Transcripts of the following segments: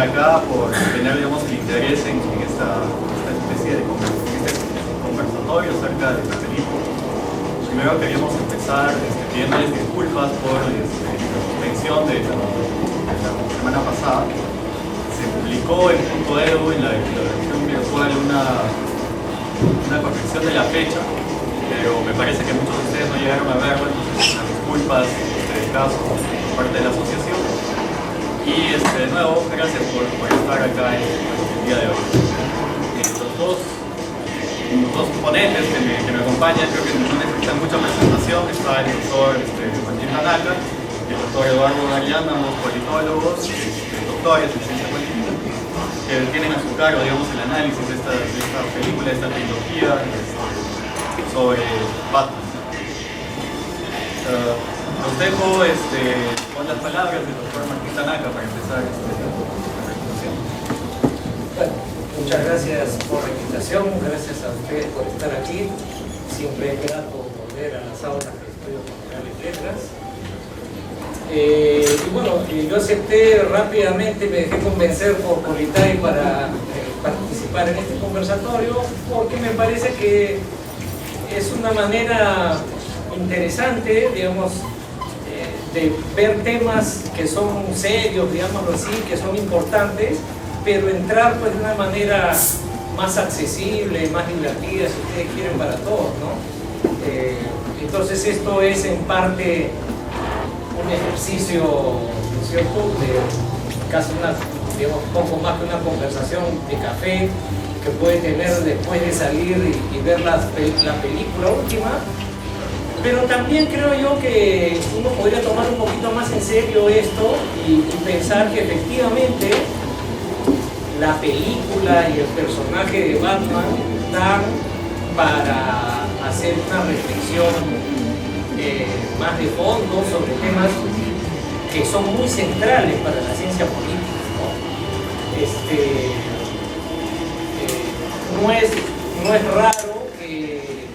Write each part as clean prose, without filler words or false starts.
acá por tener, digamos, el interés en esta especie de conversatorio acerca de la película. Primero queríamos empezar pidiéndoles disculpas por la suspensión de la semana pasada. Se publicó en .edu, en la versión virtual, una corrección de la fecha, pero me parece que muchos de ustedes no llegaron a verlo, entonces las disculpas del caso por parte de la asociación. Y de nuevo, gracias por estar acá el día de hoy. Los dos ponentes que me acompañan, creo que no necesitan mucha presentación. Está el doctor Martín Tanaka y el doctor Eduardo Garián, ambos politólogos, doctores en ciencia política, que tienen a su cargo, digamos, el análisis de esta película, de esta trilogía sobre Batman. Los dejo con las palabras del doctor Martín Tanaka para empezar la presentación. Bueno, muchas gracias por la invitación, gracias a ustedes por estar aquí. Siempre es grato volver a las aulas que estudio Generales Letras. Y bueno, yo acepté rápidamente, me dejé convencer por Politay para participar en este conversatorio, porque me parece que es una manera interesante, digamos, de ver temas que son serios, digámoslo así, que son importantes, pero entrar pues de una manera más accesible, más divertida, si ustedes quieren, para todos, ¿no? Entonces esto es en parte un ejercicio, ¿no es cierto?, de casi digamos, poco más que una conversación de café que puede tener después de salir y ver la película última. Pero también creo yo que uno podría tomar un poquito más en serio esto y pensar que efectivamente la película y el personaje de Batman dan para hacer una reflexión más de fondo sobre temas que son muy centrales para la ciencia política, ¿no? No es raro que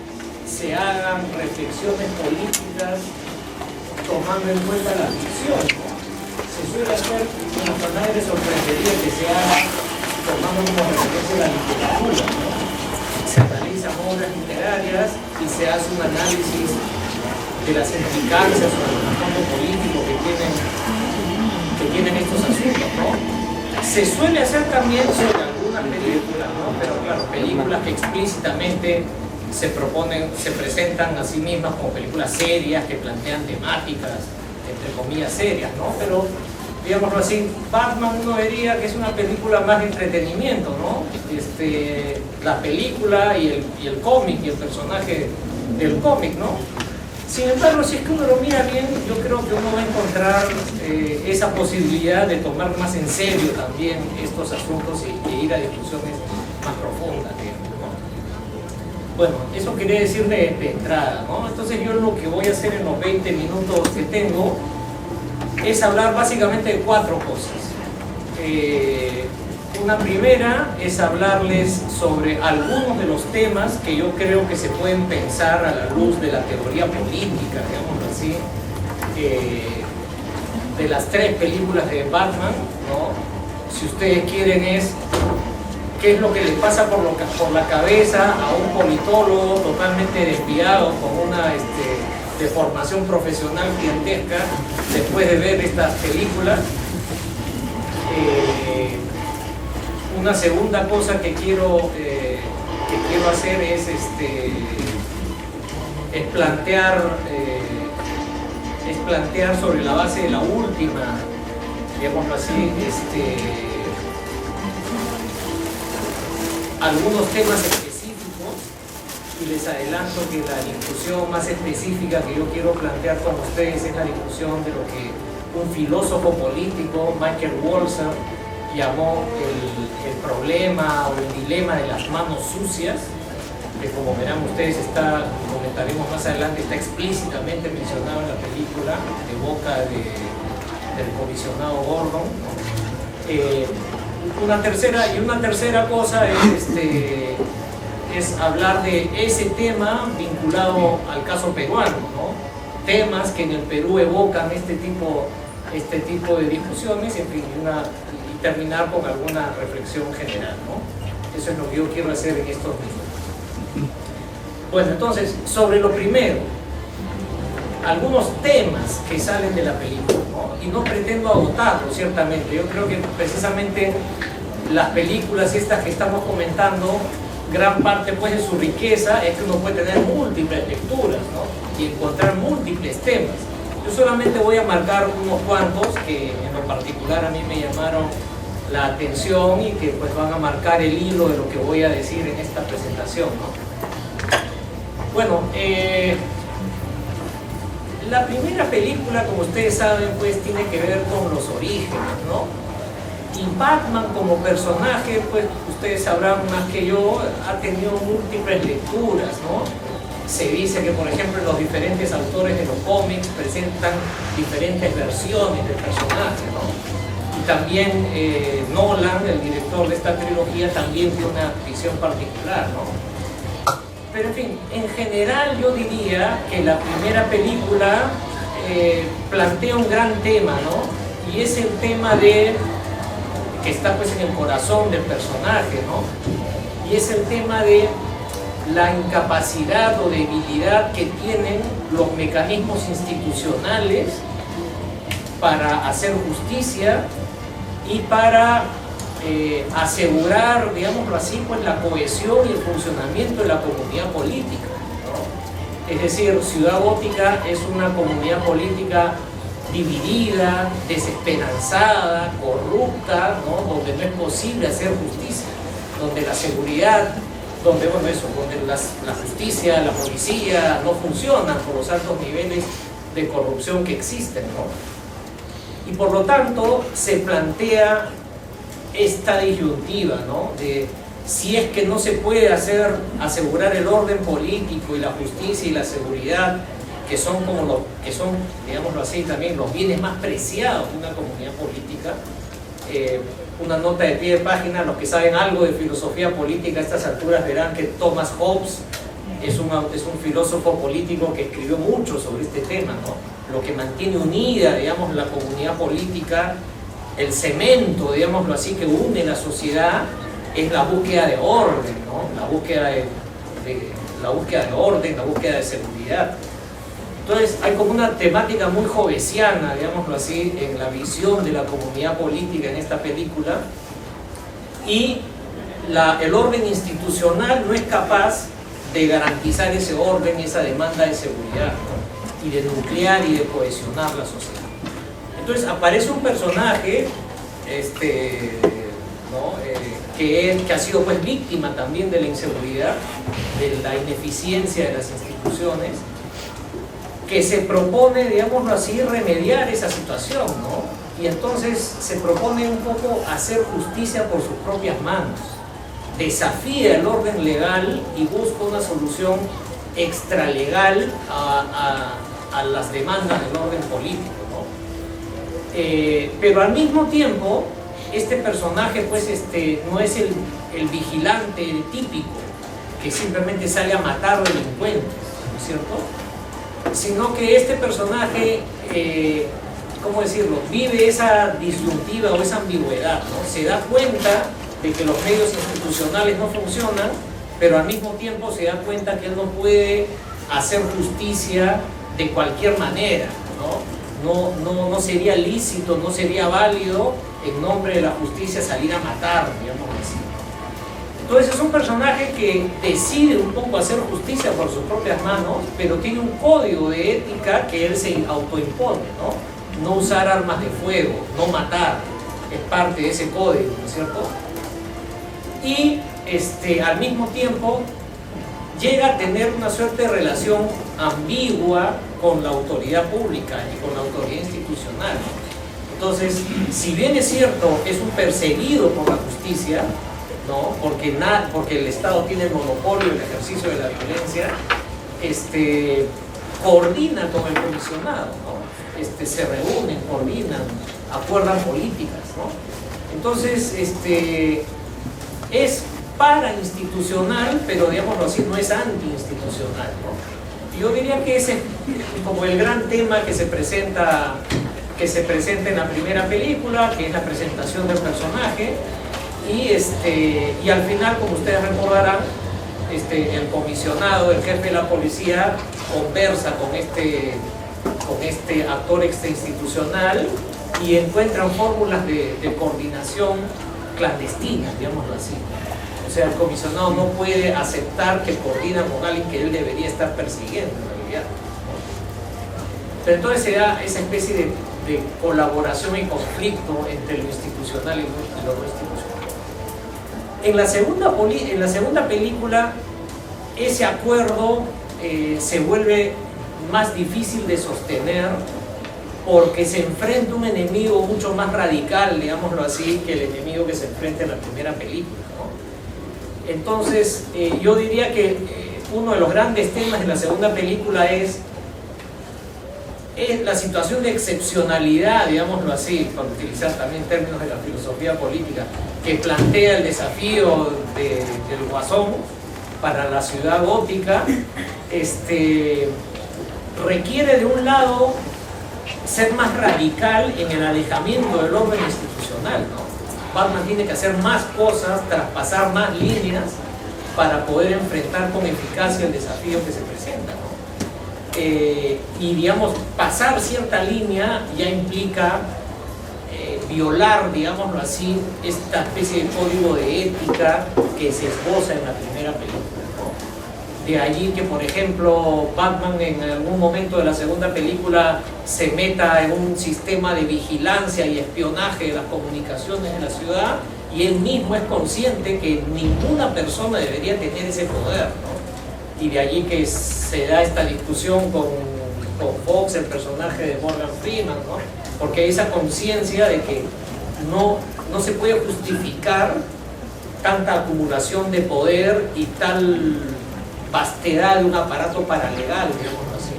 se hagan reflexiones políticas tomando en cuenta la ficción, ¿no? Se suele hacer, a nadie le sorprendería que se haga tomando como referencia la literatura, ¿no? Se analizan obras literarias y se hace un análisis de las implicancias o el trasfondo político que tienen estos asuntos, ¿no? Se suele hacer también sobre algunas películas, ¿no? Pero claro, películas que explícitamente se presentan a sí mismas como películas serias que plantean temáticas, entre comillas, serias, ¿no? Pero, digámoslo así, Batman uno diría que es una película más de entretenimiento, ¿no? La película y el cómic y el personaje del cómic, ¿no? Sin embargo, si es que uno lo mira bien, yo creo que uno va a encontrar esa posibilidad de tomar más en serio también estos asuntos y ir a discusiones más profundas, digamos, ¿no? Bueno, eso quería decir de entrada, ¿no? Entonces yo lo que voy a hacer en los 20 minutos que tengo es hablar básicamente de 4 cosas. Una primera es hablarles sobre algunos de los temas que yo creo que se pueden pensar a la luz de la teoría política, digámoslo así, de las 3 películas de Batman, ¿no? Si ustedes quieren, es qué es lo que les pasa por la cabeza a un politólogo totalmente desviado con una deformación profesional gigantesca después de ver estas películas. Una segunda cosa que quiero hacer es plantear sobre la base de la última, digámoslo así, algunos temas específicos, y les adelanto que la discusión más específica que yo quiero plantear con ustedes es la discusión de lo que un filósofo político, Michael Walzer, llamó el problema o el dilema de las manos sucias, que como verán ustedes, comentaremos más adelante, está explícitamente mencionado en la película de boca del comisionado Gordon. Una tercera cosa es hablar de ese tema vinculado al caso peruano, ¿no? Temas que en el Perú evocan este tipo de discusiones, en fin, terminar con alguna reflexión general, ¿no? Eso es lo que yo quiero hacer en estos minutos. Bueno, entonces, sobre lo primero, algunos temas que salen de la película, ¿no? Y no pretendo agotarlo, ciertamente. Yo creo que precisamente las películas estas que estamos comentando, gran parte pues de su riqueza es que uno puede tener múltiples lecturas, ¿no? Y encontrar múltiples temas. Yo solamente voy a marcar unos cuantos que en lo particular a mí me llamaron la atención y que pues van a marcar el hilo de lo que voy a decir en esta presentación, ¿no? Bueno, la primera película, como ustedes saben, pues tiene que ver con los orígenes, ¿no? Y Batman como personaje, pues ustedes sabrán más que yo, ha tenido múltiples lecturas, ¿no? Se dice que, por ejemplo, los diferentes autores de los cómics presentan diferentes versiones del personaje, ¿no? Y también Nolan, el director de esta trilogía, también tiene una visión particular, ¿no? Pero en fin, en general yo diría que la primera película plantea un gran tema, ¿no? Y es el tema de que está pues en el corazón del personaje, ¿no? Y es el tema de la incapacidad o debilidad que tienen los mecanismos institucionales para hacer justicia y para asegurar, digámoslo así, pues la cohesión y el funcionamiento de la comunidad política, ¿no? Es decir, Ciudad Gótica es una comunidad política dividida, desesperanzada, corrupta, ¿no? Donde no es posible hacer justicia, donde la seguridad, donde la justicia, la policía no funcionan por los altos niveles de corrupción que existen, ¿no? Y por lo tanto se plantea esta disyuntiva, ¿no? De si es que no se puede asegurar el orden político y la justicia y la seguridad, que son digámoslo así, también los bienes más preciados de una comunidad política. Una nota de pie de página: los que saben algo de filosofía política a estas alturas verán que Thomas Hobbes es un filósofo político que escribió mucho sobre este tema, ¿no? Lo que mantiene unida, digamos, la comunidad política, el cemento, digámoslo así, que une la sociedad, es la búsqueda de orden, ¿no? La búsqueda de orden, la búsqueda de seguridad. Entonces hay como una temática muy hobbesiana, digámoslo así, en la visión de la comunidad política en esta película, y el orden institucional no es capaz de garantizar ese orden y esa demanda de seguridad, ¿no? Y de nuclear y de cohesionar la sociedad. Entonces aparece un personaje ¿no? que ha sido pues víctima también de la inseguridad, de la ineficiencia de las instituciones, que se propone, digámoslo así, remediar esa situación, ¿no? Y entonces se propone un poco hacer justicia por sus propias manos, desafía el orden legal y busca una solución extralegal a las demandas del orden político, ¿no? Pero al mismo tiempo, este personaje pues no es el vigilante típico que simplemente sale a matar delincuentes, ¿no es cierto? Sino que este personaje, ¿cómo decirlo?, vive esa disyuntiva o esa ambigüedad, ¿no? Se da cuenta de que los medios institucionales no funcionan, pero al mismo tiempo se da cuenta que él no puede hacer justicia de cualquier manera, ¿no? No sería lícito, no sería válido en nombre de la justicia salir a matar, digamos así. Entonces es un personaje que decide un poco hacer justicia por sus propias manos, pero tiene un código de ética que él se autoimpone, ¿no? No usar armas de fuego, no matar, es parte de ese código, ¿no es cierto? Y al mismo tiempo llega a tener una suerte de relación ambigua con la autoridad pública y con la autoridad institucional. Entonces, si bien es cierto, es un perseguido por la justicia, ¿no? Porque el Estado tiene el monopolio del ejercicio de la violencia, coordina con el comisionado, ¿no? Se reúnen, coordinan, acuerdan políticas, ¿no? Entonces, es parainstitucional, pero digámoslo así, no es antiinstitucional, ¿no? Yo diría que ese es como el gran tema que se presenta que se presenta en la primera película, que es la presentación del personaje, y al final, como ustedes recordarán, el comisionado, el jefe de la policía, conversa con este actor extrainstitucional y encuentran fórmulas de coordinación clandestinas, digámoslo así. O sea, el comisionado no puede aceptar que coordina con alguien que él debería estar persiguiendo, en realidad. Pero entonces se da esa especie de colaboración y conflicto entre lo institucional y lo no institucional. En la segunda película, ese acuerdo se vuelve más difícil de sostener porque se enfrenta a un enemigo mucho más radical, digámoslo así, que el enemigo que se enfrenta en la primera película, ¿no? Entonces, yo diría que uno de los grandes temas de la segunda película es la situación de excepcionalidad, digámoslo así, para utilizar también términos de la filosofía política, que plantea el desafío del Guasón para la ciudad gótica. Requiere de un lado ser más radical en el alejamiento del orden institucional, ¿no? Batman tiene que hacer más cosas, traspasar más líneas para poder enfrentar con eficacia el desafío que se presenta, ¿no? Y digamos, pasar cierta línea ya implica violar, digámoslo así, esta especie de código de ética que se esboza en la primera película, ¿no? De allí que, por ejemplo, Batman en algún momento de la segunda película se meta en un sistema de vigilancia y espionaje de las comunicaciones de la ciudad, y él mismo es consciente que ninguna persona debería tener ese poder, ¿no? Y de allí que se da esta discusión con Fox, el personaje de Morgan Freeman, ¿no? Porque hay esa conciencia de que no se puede justificar tanta acumulación de poder y tal vastedad de un aparato paralegal, digamos así.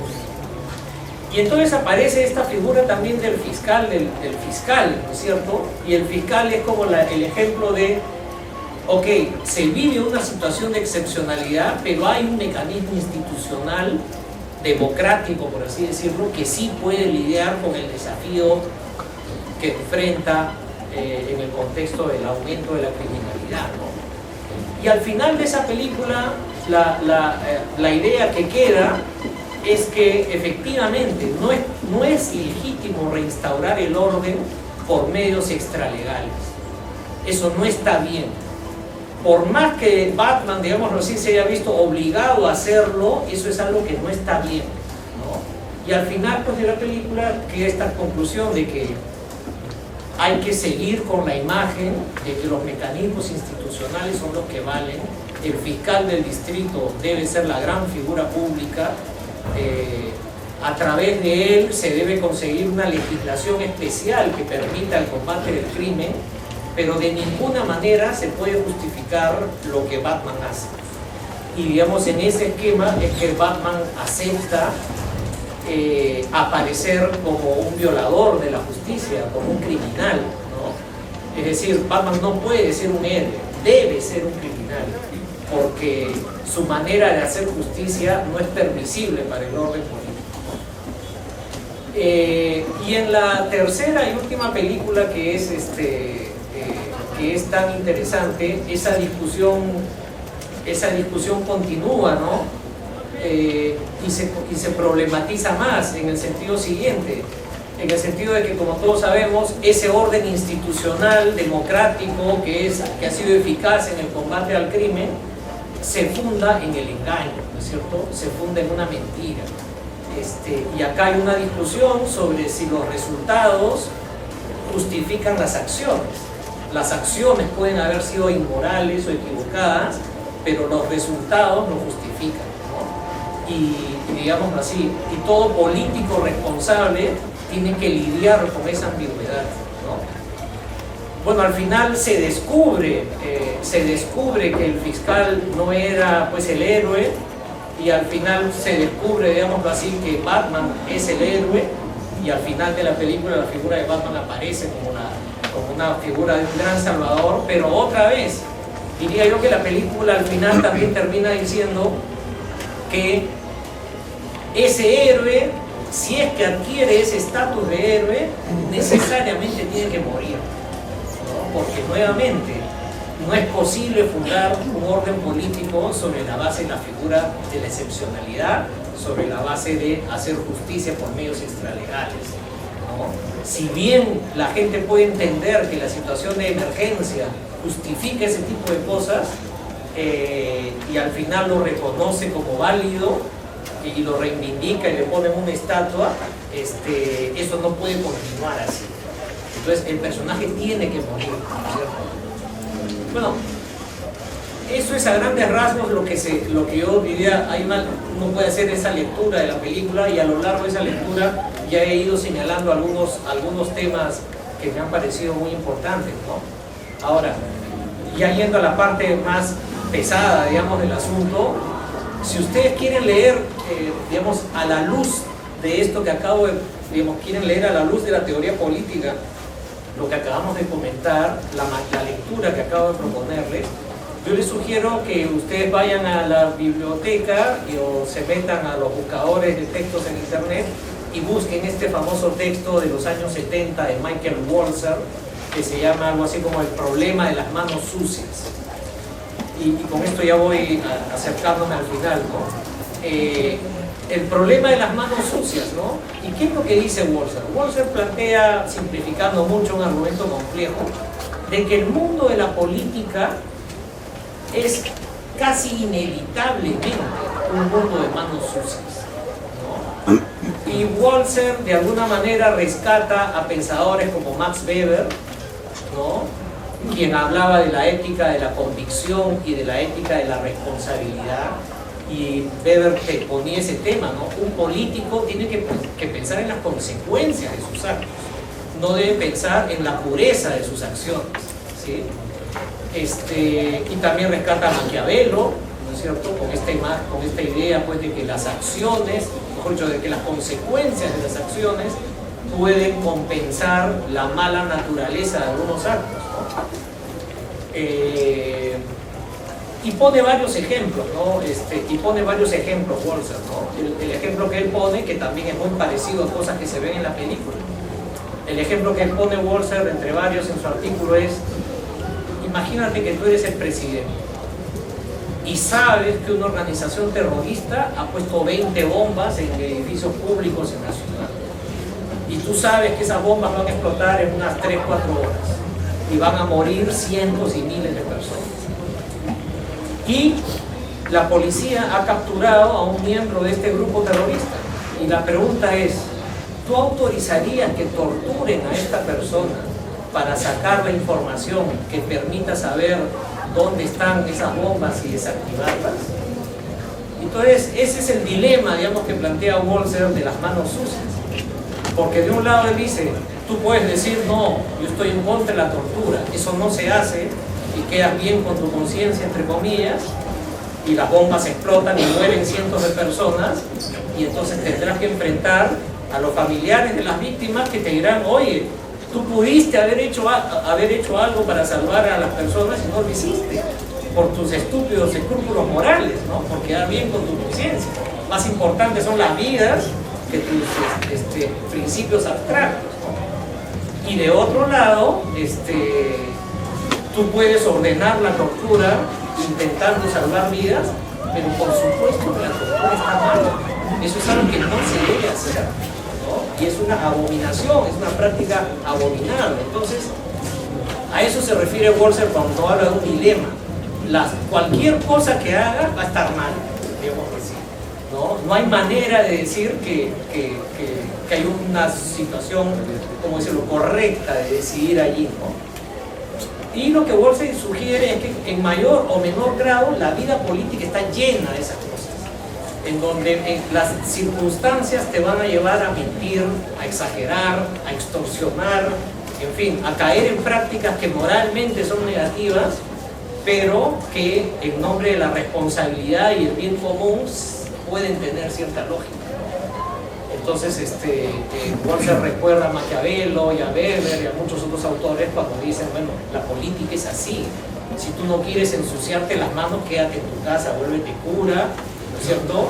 Y entonces aparece esta figura también del fiscal, ¿no es cierto? Y el fiscal es como el ejemplo de, ok, se vive una situación de excepcionalidad, pero hay un mecanismo institucional democrático, por así decirlo, que sí puede lidiar con el desafío que enfrenta en el contexto del aumento de la criminalidad, ¿no? Y al final de esa película, la idea que queda es que efectivamente no es legítimo reinstaurar el orden por medios extralegales. Eso no está bien. Por más que Batman, digámoslo así, se haya visto obligado a hacerlo, eso es algo que no está bien, ¿no? Y al final, pues, de la película queda esta conclusión de que hay que seguir con la imagen de que los mecanismos institucionales son los que valen. El fiscal del distrito debe ser la gran figura pública. A través de él se debe conseguir una legislación especial que permita el combate del crimen, pero de ninguna manera se puede justificar lo que Batman hace. Y digamos, en ese esquema es que Batman acepta aparecer como un violador de la justicia, como un criminal, ¿no? Es decir, Batman no puede ser un héroe, debe ser un criminal, porque su manera de hacer justicia no es permisible para el orden político. Y en la tercera y última película, que es tan interesante, esa discusión continúa, ¿no? Y se problematiza más en el sentido siguiente, en el sentido de que, como todos sabemos, ese orden institucional democrático que ha sido eficaz en el combate al crimen se funda en el engaño, ¿no es cierto? Se funda en una mentira. Y acá hay una discusión sobre si los resultados justifican las acciones. Las acciones pueden haber sido inmorales o equivocadas, pero los resultados lo justifican, ¿no? Y digámoslo así, y todo político responsable tiene que lidiar con esa ambigüedad, ¿no? Bueno, al final se descubre que el fiscal no era, pues, el héroe, y al final se descubre, digámoslo así, que Batman es el héroe, y al final de la película la figura de Batman aparece como una figura de un gran salvador. Pero otra vez, diría yo que la película al final también termina diciendo que ese héroe si es que adquiere ese estatus de héroe, necesariamente tiene que morir, ¿no? Porque nuevamente no es posible fundar un orden político sobre la base de la figura de la excepcionalidad, sobre la base de hacer justicia por medios extralegales, ¿no? Si bien la gente puede entender que la situación de emergencia justifica ese tipo de cosas, y al final lo reconoce como válido y lo reivindica y le pone una estatua, eso no puede continuar así. Entonces el personaje tiene que morir, ¿cierto? Bueno, eso es a grandes rasgos lo que yo diría. Uno puede hacer esa lectura de la película, y a lo largo de esa lectura ya he ido señalando algunos temas que me han parecido muy importantes, ¿no? Ahora, ya yendo a la parte más pesada, digamos, del asunto, si ustedes quieren leer, digamos, a la luz de esto que acabo de, digamos, quieren leer a la luz de la teoría política, lo que acabamos de comentar, la lectura que acabo de proponerles, yo les sugiero que ustedes vayan a la biblioteca o se metan a los buscadores de textos en internet y busquen este famoso texto de los años 70 de Michael Walzer, que se llama algo así como El problema de las manos sucias. Y con esto ya voy acercándome al final, ¿no? El problema de las manos sucias, ¿no? ¿Y qué es lo que dice Walzer? Walzer plantea, simplificando mucho, un argumento complejo, de que el mundo de la política es casi inevitablemente un mundo de manos sucias, ¿no? Y Walzer de alguna manera rescata a pensadores como Max Weber, ¿no? Quien hablaba de la ética de la convicción y de la ética de la responsabilidad, y Weber te ponía ese tema, ¿no? Un político tiene que pensar en las consecuencias de sus actos, no debe pensar en la pureza de sus acciones, ¿sí? Y también rescata a Maquiavelo, ¿no es cierto? Con esta idea, pues, de que las acciones, mejor dicho, de que las consecuencias de las acciones pueden compensar la mala naturaleza de algunos actos, ¿no? Y pone varios ejemplos, ¿no? Walzer, ¿no? El ejemplo que él pone, que también es muy parecido a cosas que se ven en la película. El ejemplo que él pone Walzer, entre varios en su artículo, es: imagínate que tú eres el presidente y sabes que una organización terrorista ha puesto 20 bombas en edificios públicos en la ciudad. Y tú sabes que esas bombas van a explotar en unas 3-4 horas y van a morir cientos y miles de personas. Y la policía ha capturado a un miembro de este grupo terrorista. Y la pregunta es: ¿tú autorizarías que torturen a esta persona para sacar la información que permita saber dónde están esas bombas y desactivarlas? Entonces, ese es el dilema, digamos, que plantea Walzer de las manos sucias. Porque de un lado él dice, tú puedes decir, no, yo estoy en contra de la tortura, eso no se hace, y quedas bien con tu conciencia, entre comillas, y las bombas explotan y mueren cientos de personas, y entonces tendrás que enfrentar a los familiares de las víctimas que te dirán, oye, tú pudiste haber hecho algo para salvar a las personas y no lo hiciste, por tus estúpidos escrúpulos morales, ¿no? Por quedar bien con tu conciencia. Más importantes son las vidas que tus principios abstractos, ¿no? Y de otro lado, tú puedes ordenar la tortura intentando salvar vidas, pero por supuesto que la tortura está mal. Eso es algo que no se debe hacer, ¿no? Y es una abominación, es una práctica abominable. Entonces, a eso se refiere Walzer cuando habla de un dilema. Cualquier cosa que haga va a estar mal, digamos así, ¿no? No hay manera de decir que hay una situación, como decirlo, correcta de decidir allí, ¿no? Y lo que Walzer sugiere es que en mayor o menor grado la vida política está llena de esas cosas, en donde las circunstancias te van a llevar a mentir, a exagerar, a extorsionar, en fin, a caer en prácticas que moralmente son negativas, pero que en nombre de la responsabilidad y el bien común pueden tener cierta lógica. Entonces, Walzer recuerda a Maquiavelo y a Weber y a muchos otros autores cuando dicen, bueno, la política es así. Si tú no quieres ensuciarte las manos, quédate en tu casa, vuélvete cura ¿no es cierto?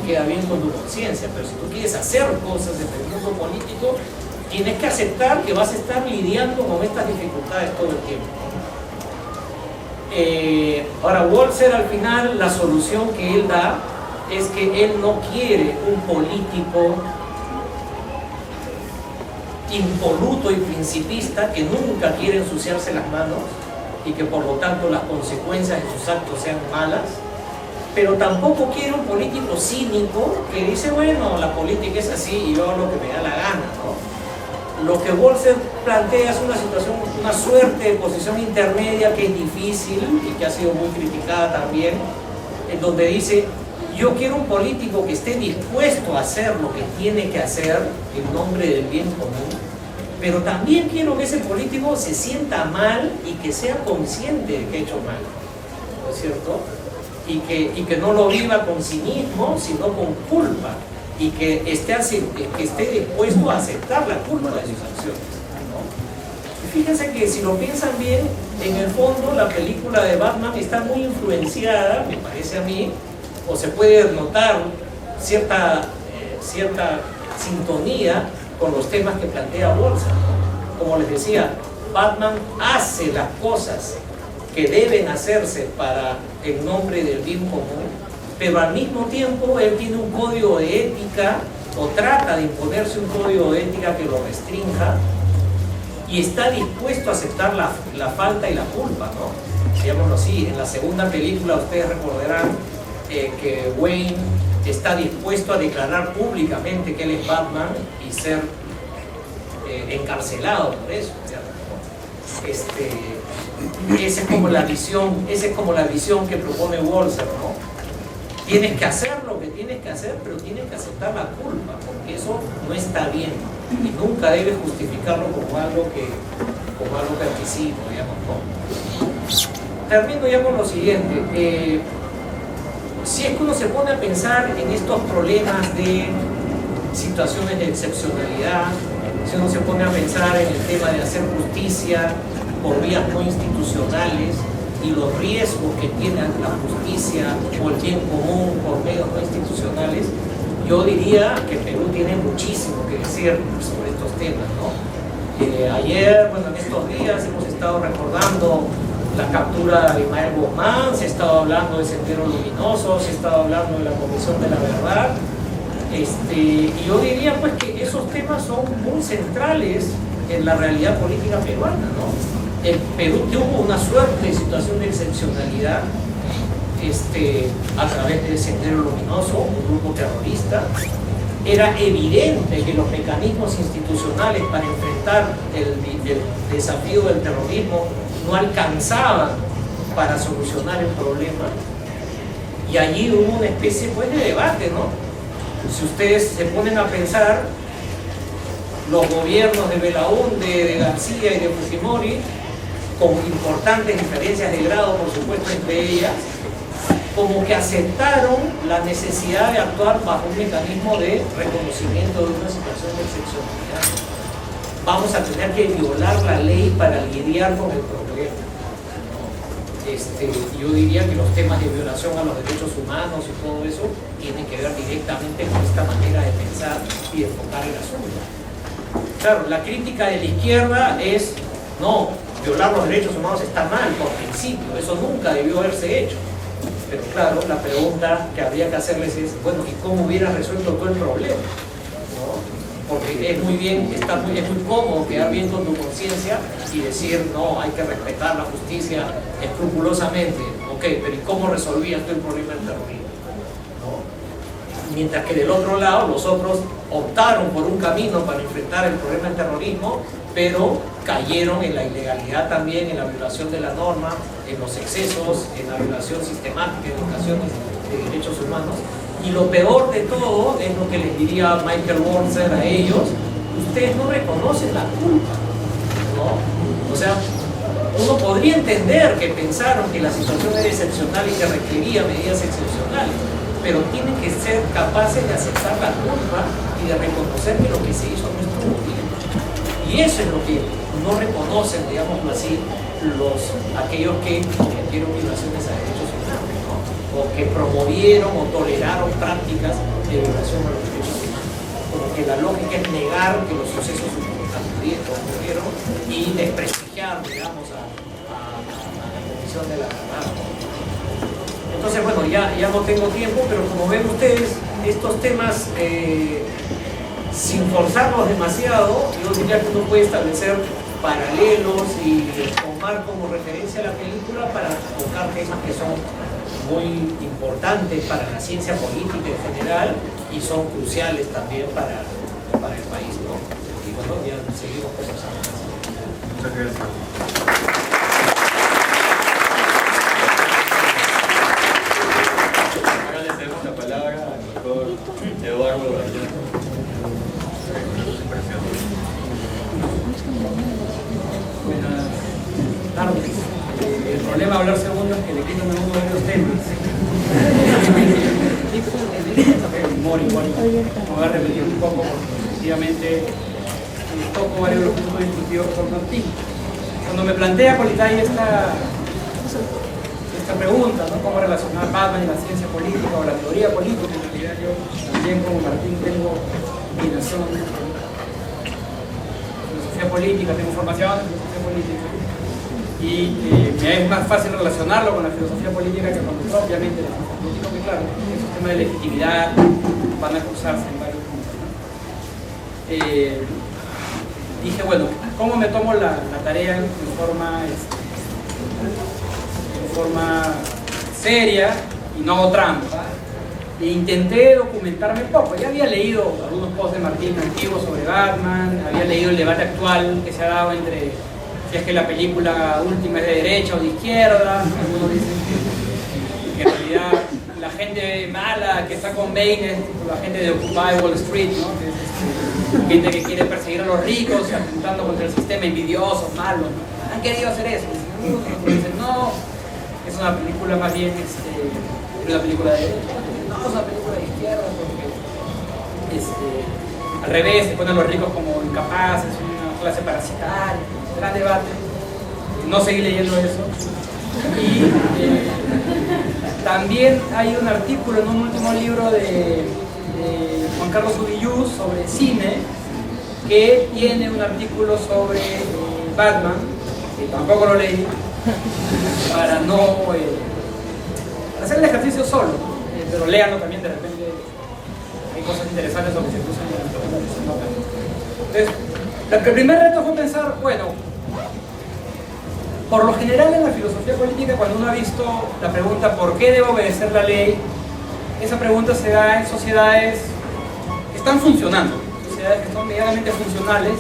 Queda bien con tu conciencia, pero si tú quieres hacer cosas en el mundo político, tienes que aceptar que vas a estar lidiando con estas dificultades todo el tiempo. Ahora, Walzer al final, la solución que él da es que él no quiere un político impoluto y principista que nunca quiere ensuciarse las manos y que por lo tanto las consecuencias de sus actos sean malas, pero tampoco quiere un político cínico que dice, bueno, la política es así y yo hago lo que me da la gana, ¿no? Lo que Walzer plantea es una situación, una suerte de posición intermedia que es difícil y que ha sido muy criticada también, en donde dice, yo quiero un político que esté dispuesto a hacer lo que tiene que hacer en nombre del bien común, pero también quiero que ese político se sienta mal y que sea consciente de que ha hecho mal, ¿no es cierto? Y que no lo viva con cinismo, sino con culpa, y que esté dispuesto a aceptar la culpa de sus acciones, ¿no? Y fíjense que si lo piensan bien, en el fondo la película de Batman está muy influenciada, me parece a mí, o se puede notar cierta sintonía con los temas que plantea Walzer. Como les decía, Batman hace las cosas que deben hacerse en nombre del bien común, pero al mismo tiempo él tiene un código de ética, o trata de imponerse un código de ética que lo restrinja, y está dispuesto a aceptar la falta y la culpa, ¿no? Digámoslo así, en la segunda película ustedes recordarán que Wayne está dispuesto a declarar públicamente que él es Batman y ser encarcelado por eso, ¿cierto? Esa es como la visión que propone Walzer, ¿no? Tienes que hacer lo que tienes que hacer, pero tienes que aceptar la culpa, porque eso no está bien y nunca debes justificarlo como algo permisivo, digamos, ¿no? Termino ya con lo siguiente. Si es que uno se pone a pensar en estos problemas de situaciones de excepcionalidad, si uno se pone a pensar en el tema de hacer justicia por vías no institucionales y los riesgos que tiene la justicia o el bien común por medios no institucionales, yo diría que Perú tiene muchísimo que decir sobre estos temas, ¿no? Ayer, bueno, en estos días hemos estado recordando la captura de Ismael Guzmán, se ha estado hablando de Sendero Luminoso, se ha estado hablando de la Comisión de la Verdad, y yo diría pues que esos temas son muy centrales en la realidad política peruana, ¿no? El Perú tuvo una suerte de situación de excepcionalidad a través del Sendero Luminoso, un grupo terrorista. Era evidente que los mecanismos institucionales para enfrentar el desafío del terrorismo no alcanzaban para solucionar el problema, y allí hubo una especie pues de debate, ¿no? Si ustedes se ponen a pensar, los gobiernos de Belaúnde, de García y de Fujimori, con importantes diferencias de grado, por supuesto, entre ellas, como que aceptaron la necesidad de actuar bajo un mecanismo de reconocimiento de una situación de excepcionalidad. Vamos a tener que violar la ley para lidiar con el problema. Yo diría que los temas de violación a los derechos humanos y todo eso tienen que ver directamente con esta manera de pensar y de enfocar el asunto. Claro, la crítica de la izquierda es, no, violar los derechos humanos está mal por principio, eso nunca debió haberse hecho. Pero claro, la pregunta que habría que hacerles es, bueno, ¿y cómo hubieras resuelto todo el problema? ¿No? Porque es muy cómodo quedar bien con tu conciencia y decir, no, hay que respetar la justicia escrupulosamente. Ok, pero ¿y cómo resolvías tú el problema del terrorismo? ¿No? Mientras que del otro lado, los otros optaron por un camino para enfrentar el problema del terrorismo, pero cayeron en la ilegalidad también, en la violación de la norma, en los excesos, en la violación sistemática en ocasiones de derechos humanos. Y lo peor de todo es lo que les diría Michael Walzer a ellos: ustedes no reconocen la culpa, ¿no? O sea, uno podría entender que pensaron que la situación era excepcional y que requería medidas excepcionales, pero tienen que ser capaces de aceptar la culpa y de reconocer que lo que se hizo no estuvo bien. Y eso es lo que no reconocen, digámoslo así, aquellos que cometieron violaciones a derechos humanos, ¿no? O o que promovieron o toleraron prácticas de violación a los derechos humanos. Como que la lógica es negar que los sucesos ocurrieron y desprestigiar, digamos, a la Comisión de la Verdad. Entonces, bueno, ya no tengo tiempo, pero como ven ustedes, estos temas, sin forzarlos demasiado, yo diría que uno puede establecer paralelos y tomar como referencia la película para tocar temas que son muy importantes para la ciencia política en general y son cruciales también para el país, ¿no? Y bueno, ya seguimos conversando. Muchas gracias. Ahora le cedemos la palabra al doctor Eduardo Bayona. Buenas tardes. El problema de hablar segundo es que le quitan a uno de los temas. Me voy a repetir un poco, porque efectivamente toco varios de los puntos discutidos por Martín. Cuando me plantea Politay esta pregunta, ¿no? ¿Cómo relacionar Batman y la ciencia política o la teoría política? En realidad yo también, como Martín, tengo inclinación en filosofía política, tengo formación en filosofía política y me es más fácil relacionarlo con la filosofía política que con propiamente la filosofía política, que claro, esos temas de legitimidad van a cruzarse en varios puntos, ¿no? Dije, bueno, ¿cómo me tomo la tarea en forma seria y no hago trampa? E intenté documentarme un poco. Ya había leído algunos posts de Martín antiguos sobre Batman, había leído el debate actual que se ha dado entre si es que la película última es de derecha o de izquierda. Algunos dicen que en realidad la gente mala que está con Bane es la gente de Occupy Wall Street, ¿no? Que es gente que quiere perseguir a los ricos, atentando contra el sistema, envidiosos, malos, ¿no? Han querido hacer eso. Dicen, no, es una película más bien, es una película de derecha. No, es una película de izquierda porque al revés, se ponen a los ricos como incapaces, una clase parasitaria, gran debate. No seguí leyendo eso. Y también hay un artículo en un último libro de Juan Carlos Ubillús sobre cine, que tiene un artículo sobre Batman, que tampoco lo leí, para no hacer el ejercicio solo, pero léanlo también, de repente hay cosas interesantes sobre que se cruzan en la Entonces, el primer reto fue pensar, bueno, por lo general en la filosofía política, cuando uno ha visto la pregunta ¿por qué debo obedecer la ley?, esa pregunta se da en sociedades que están funcionando, sociedades que son medianamente funcionales,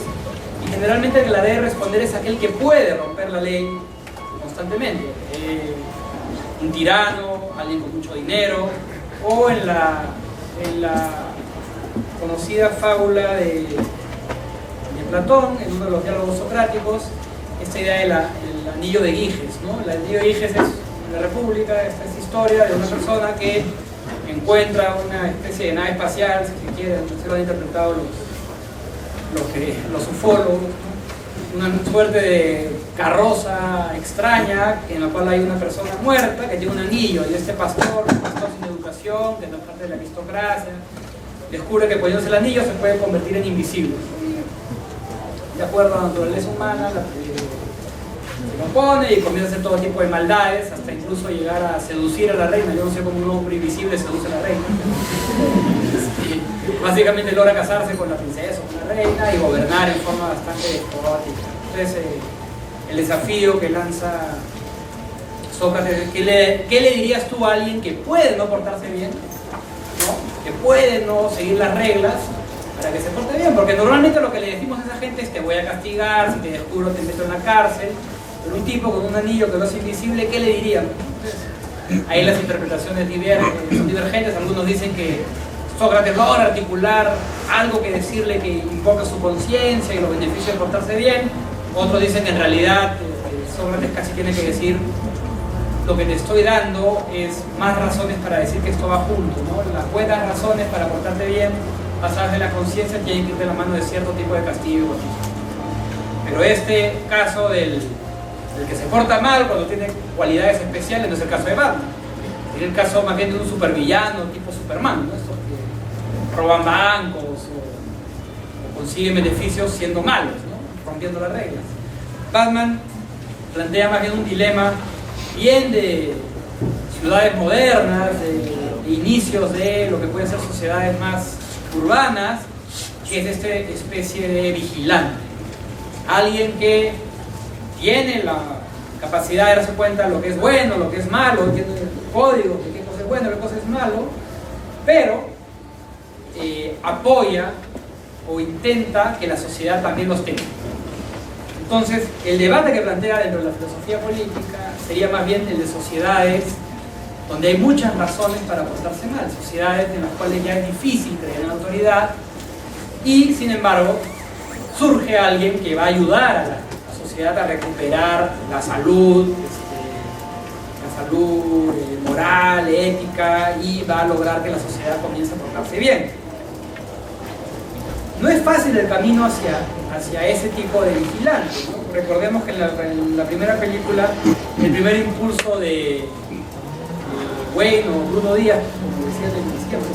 y generalmente el que la debe responder es aquel que puede romper la ley constantemente. Un tirano, alguien con mucho dinero, o en la conocida fábula de Platón, en uno de los diálogos socráticos, esta idea del anillo de Giges, ¿no? El anillo de Giges es en la República, esta es historia de una persona que encuentra una especie de nave espacial, si se quiere, así lo han interpretado los ufólogos, ¿no? Una suerte de carroza extraña en la cual hay una persona muerta que tiene un anillo, y este pastor sin educación, que no es parte de la aristocracia, descubre que poniéndose el anillo se puede convertir en invisible. De acuerdo a la naturaleza humana, se compone y comienza a hacer todo tipo de maldades, hasta incluso llegar a seducir a la reina. Yo no sé cómo un hombre invisible seduce a la reina. Y básicamente logra casarse con la princesa o con la reina y gobernar en forma bastante despótica. Entonces, el desafío que lanza Sócrates es ¿qué le dirías tú a alguien que puede no portarse bien, ¿no? Que puede no seguir las reglas, para que se porte bien? Porque normalmente lo que le decimos a esa gente es te voy a castigar, si te descubro te meto en la cárcel. Pero un tipo con un anillo que no es invisible, ¿qué le dirían? Ahí las interpretaciones son divergentes. Algunos dicen que Sócrates logra articular algo que decirle que invoca su conciencia y los beneficios de portarse bien. Otros dicen que en realidad Sócrates casi tiene que decir lo que te estoy dando es más razones para decir que esto va junto, ¿no? Las buenas razones para portarte bien basadas en la conciencia tienen que ir de la mano de cierto tipo de castigo. Pero este caso del que se porta mal cuando tiene cualidades especiales no es el caso de Batman. Sería el caso más bien de un supervillano tipo Superman, ¿no? Estos que roban bancos o consiguen beneficios siendo malos, ¿no? Rompiendo las reglas. Batman plantea más bien un dilema bien de ciudades modernas, de inicios de lo que pueden ser sociedades más urbanas, que es esta especie de vigilante. Alguien que tiene la capacidad de darse cuenta de lo que es bueno, lo que es malo, tiene el código de qué cosa es bueno, qué cosa es malo, pero apoya o intenta que la sociedad también los tenga. Entonces, el debate que plantea dentro de la filosofía política sería más bien el de sociedades donde hay muchas razones para portarse mal, sociedades en las cuales ya es difícil creer en la autoridad y, sin embargo, surge alguien que va a ayudar a la sociedad a recuperar la salud moral, ética, y va a lograr que la sociedad comience a portarse bien. No es fácil el camino hacia ese tipo de vigilante, ¿no? Recordemos que en la primera película, el primer impulso de Wayne o Bruno Díaz, como decían en el siempre,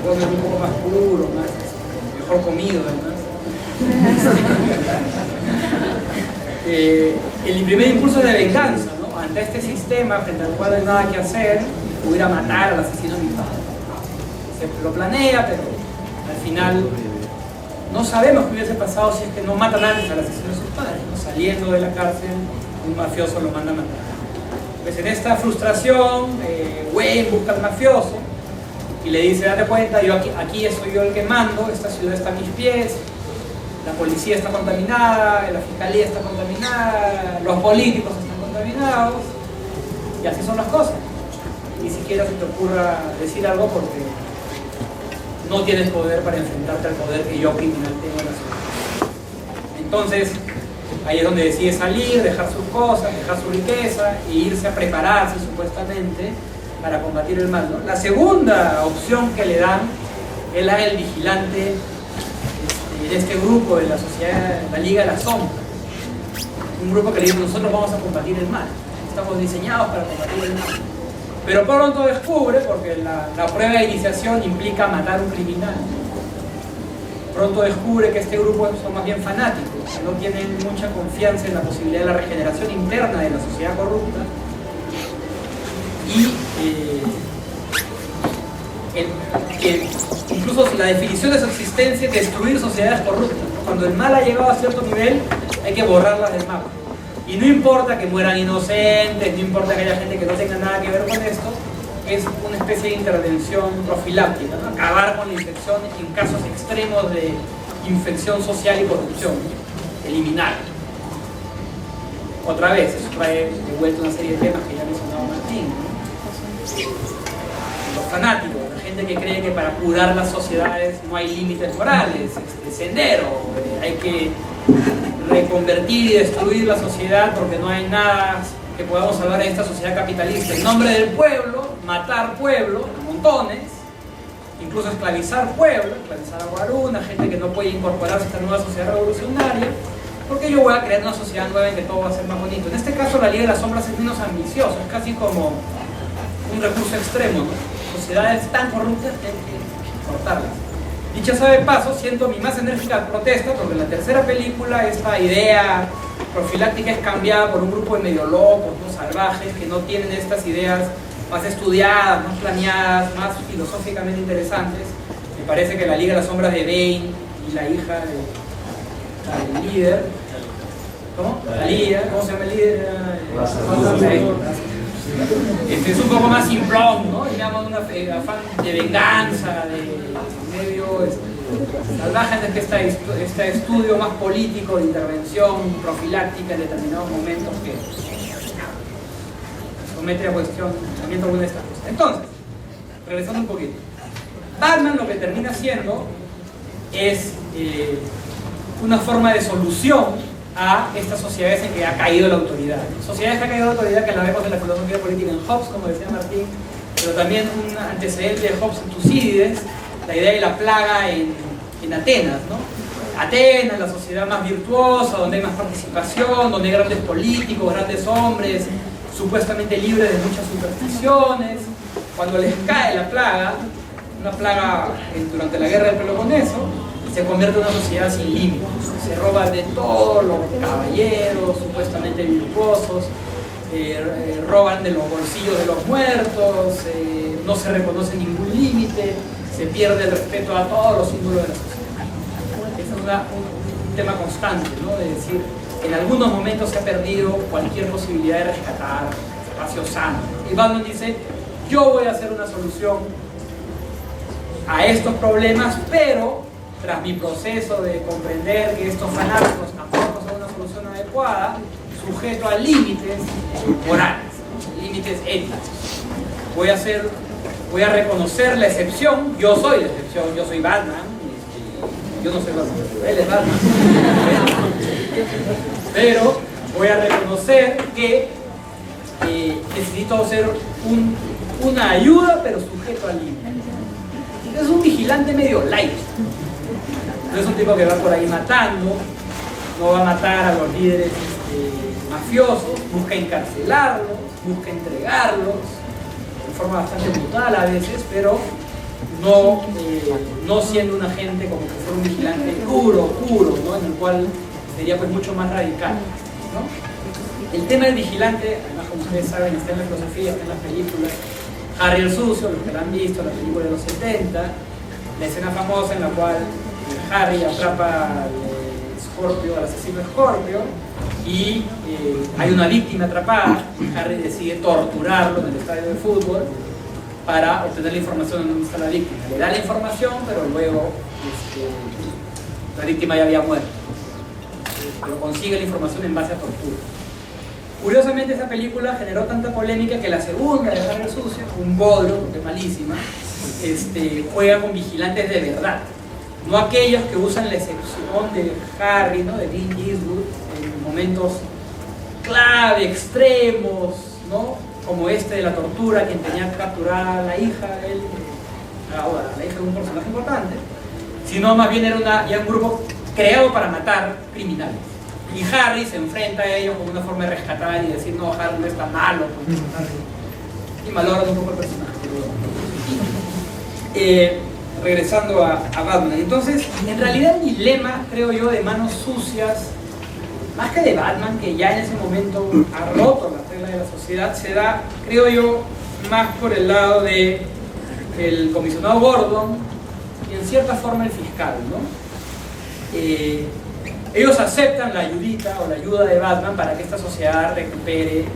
un poco más puro, mejor comido además. El primer impulso de venganza, ¿no? Ante este sistema frente al cual no hay nada que hacer, pudiera matar al asesino de mi padre. Se lo planea, pero al final no sabemos qué hubiese pasado si es que no matan antes al asesino de sus padres, ¿no? Saliendo de la cárcel, un mafioso lo manda a matar. Pues en esta frustración, Wayne busca al mafioso y le dice: date cuenta, aquí soy yo el que mando, esta ciudad está a mis pies, la policía está contaminada, la fiscalía está contaminada, los políticos están contaminados, y así son las cosas. Ni siquiera se te ocurra decir algo porque no tienes poder para enfrentarte al poder que yo criminal tengo en la ciudad. Entonces, ahí es donde decide salir, dejar sus cosas, dejar su riqueza e irse a prepararse supuestamente para combatir el mal, ¿no? La segunda opción que le dan es la del vigilante de este grupo de la sociedad, la Liga de la Sombra. Un grupo que le dice: nosotros vamos a combatir el mal, estamos diseñados para combatir el mal. Pero pronto descubre, porque la prueba de iniciación implica matar a un criminal, pronto descubre que este grupo son más bien fanáticos, que no tienen mucha confianza en la posibilidad de la regeneración interna de la sociedad corrupta, y que incluso la definición de su existencia es destruir sociedades corruptas, ¿no? Cuando el mal ha llegado a cierto nivel, hay que borrarlas del mapa. Y no importa que mueran inocentes, no importa que haya gente que no tenga nada que ver con esto, es una especie de intervención profiláctica, ¿no? Acabar con la infección en casos extremos de infección social y corrupción, ¿no? Eliminar. Otra vez, eso trae de vuelta una serie de temas que ya mencionaba Martín, ¿no? Los fanáticos, la gente que cree que para curar las sociedades no hay límites morales, sendero, hay que reconvertir y destruir la sociedad porque no hay nada que podamos salvar en esta sociedad capitalista. En nombre del pueblo, matar pueblo, a montones, incluso esclavizar pueblo, esclavizar a Guaruna, gente que no puede incorporarse a esta nueva sociedad revolucionaria, porque yo voy a crear una sociedad nueva en que todo va a ser más bonito. En este caso, la Liga de las Sombras es menos ambiciosa, es casi como un recurso extremo, ¿no? Sociedades tan corruptas que hay que cortarlas. Dicho sea de paso, siento mi más enérgica protesta porque en la tercera película esta idea profiláctica es cambiada por un grupo de medio locos, ¿no? Salvajes, que no tienen estas ideas más estudiadas, más planeadas, más filosóficamente interesantes. Me parece que la Liga de las Sombras de Bane y la hija del líder, ¿cómo? La Liga, ¿cómo se llama el líder? Es un poco más simplón, ¿no? Digamos, un afán de venganza, de medio salvaje, en este estudio más político de intervención profiláctica en determinados momentos que somete a cuestionamiento alguna de estas cosas. Entonces, regresando un poquito, Batman lo que termina siendo es una forma de solución a estas sociedades en que ha caído la autoridad. Sociedades que ha caído la autoridad, que la vemos en la filosofía política en Hobbes, como decía Martín, pero también un antecedente de Hobbes en Tucídides, la idea de la plaga en Atenas, ¿no? Atenas, la sociedad más virtuosa, donde hay más participación, donde hay grandes políticos, grandes hombres, supuestamente libres de muchas supersticiones. Cuando les cae la plaga, una plaga durante la guerra del Peloponeso, se convierte en una sociedad sin límites. Se roba de todos los caballeros, supuestamente virtuosos, roban de los bolsillos de los muertos, no se reconoce ningún límite, se pierde el respeto a todos los símbolos de la sociedad. Ese es un tema constante, ¿no? De decir, en algunos momentos se ha perdido cualquier posibilidad de rescatar espacios sanos. Y Batman dice, yo voy a hacer una solución a estos problemas, pero tras mi proceso de comprender que estos fanáticos tampoco son una solución adecuada, sujeto a límites morales, límites éticos. Voy a reconocer la excepción. Yo soy la excepción, yo soy Batman. Yo no soy Batman, él es Batman. Pero voy a reconocer que necesito ser una ayuda, pero sujeto al límite. Es un vigilante medio light. No es un tipo que va por ahí matando, no va a matar a los líderes mafiosos, busca encarcelarlos, busca entregarlos de forma bastante brutal a veces, pero no siendo un agente como que fuera un vigilante puro, ¿no? En el cual sería pues mucho más radical, ¿no? El tema del vigilante, además como ustedes saben, está en la filosofía, está en las películas. Harry el Sucio, los que la han visto, la película de los 70, la escena famosa en la cual Harry atrapa al asesino Scorpio, y hay una víctima atrapada. Harry decide torturarlo en el estadio de fútbol para obtener la información de dónde está la víctima. Le da la información, pero luego la víctima ya había muerto, pero consigue la información en base a tortura. Curiosamente, esa película generó tanta polémica que la segunda de Harry el Sucio, un bodrio, porque es malísima, juega con vigilantes de verdad, no aquellos que usan la excepción de Harry, ¿no? De Clint Eastwood, en momentos clave, extremos, ¿no? Como de la tortura, quien tenía que capturar a la hija de él, la hija de un personaje importante, sino más bien era ya un grupo creado para matar criminales. Y Harry se enfrenta a ellos como una forma de rescatar y decir, no, Harry no está malo, pues, y malogran un poco el personaje. Regresando a Batman. Entonces, en realidad el dilema, creo yo, de Manos Sucias, más que de Batman, que ya en ese momento ha roto las reglas de la sociedad, se da, creo yo, más por el lado de el comisionado Gordon y en cierta forma el fiscal, ¿no? Ellos aceptan la ayudita o la ayuda de Batman para que esta sociedad recupere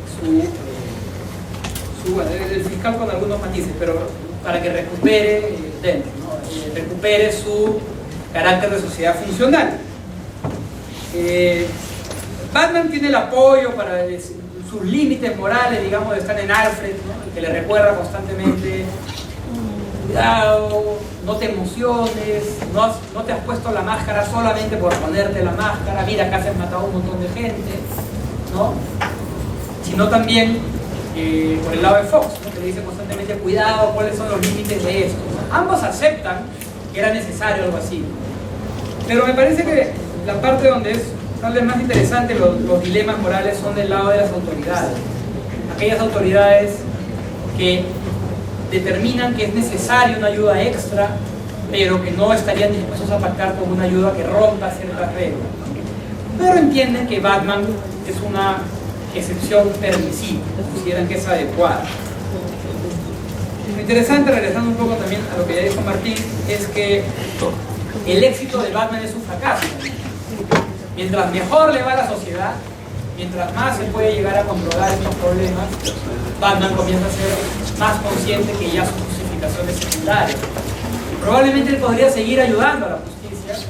el fiscal con algunos matices, pero para que recupere recupere su carácter de sociedad funcional. Batman tiene el apoyo para sus límites morales, digamos, están en Alfred, ¿no? Que le recuerda constantemente: cuidado, no te emociones, no te has puesto la máscara solamente por ponerte la máscara, mira, acá se han matado un montón de gente, ¿no? Sino también por el lado de Fox, ¿no? Que le dice constantemente: cuidado, cuáles son los límites de esto. Ambos aceptan que era necesario algo así, pero me parece que la parte donde es tal vez más interesante los dilemas morales son del lado de las autoridades, aquellas autoridades que determinan que es necesaria una ayuda extra, pero que no estarían dispuestos a pactar con una ayuda que rompa ciertas reglas, pero entienden que Batman es una excepción permisiva, consideran que es adecuada. Lo interesante, regresando un poco también a lo que ya dijo Martín, es que el éxito de Batman es un fracaso. Mientras mejor le va a la sociedad, mientras más se puede llegar a controlar estos problemas, Batman comienza a ser más consciente que ya sus justificaciones secundarias. Probablemente él podría seguir ayudando a la justicia,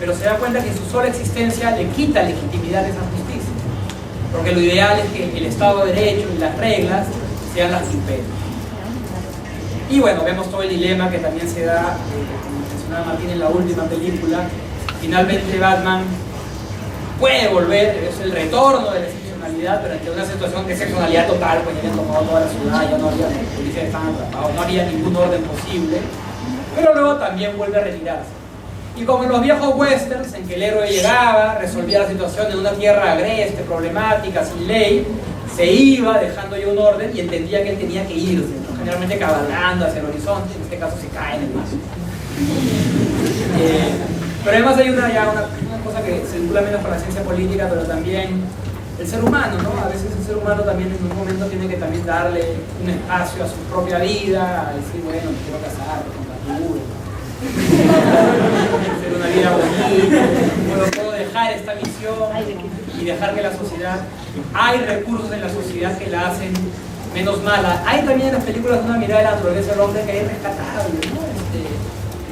pero se da cuenta que su sola existencia le quita legitimidad a esa justicia, porque lo ideal es que el Estado de Derecho y las reglas sean las que imperen. Y bueno, vemos todo el dilema que también se da, como mencionaba Martín en la última película. Finalmente Batman puede volver, es el retorno de la excepcionalidad, pero ante una situación de excepcionalidad total, pues ya habían tomado toda la ciudad, ya no había policías, estaban atrapados, no había ningún orden posible, pero luego también vuelve a retirarse. Y como en los viejos westerns, en que el héroe llegaba, resolvía la situación en una tierra agreste, problemática, sin ley, se iba dejando ya un orden y entendía que él tenía que irse, ¿no? Generalmente cabalgando hacia el horizonte, en este caso se cae en el mar. Pero además hay una cosa que circula menos con la ciencia política, pero también el ser humano, ¿no? A veces el ser humano también en un momento tiene que también darle un espacio a su propia vida, a decir, bueno, me quiero casar con Capullo, hacer una vida bonita, puedo dejar esta misión y dejar que la sociedad, hay recursos en la sociedad que la hacen menos mala. Hay también en las películas una mirada de la naturaleza del hombre que es rescatable, ¿no?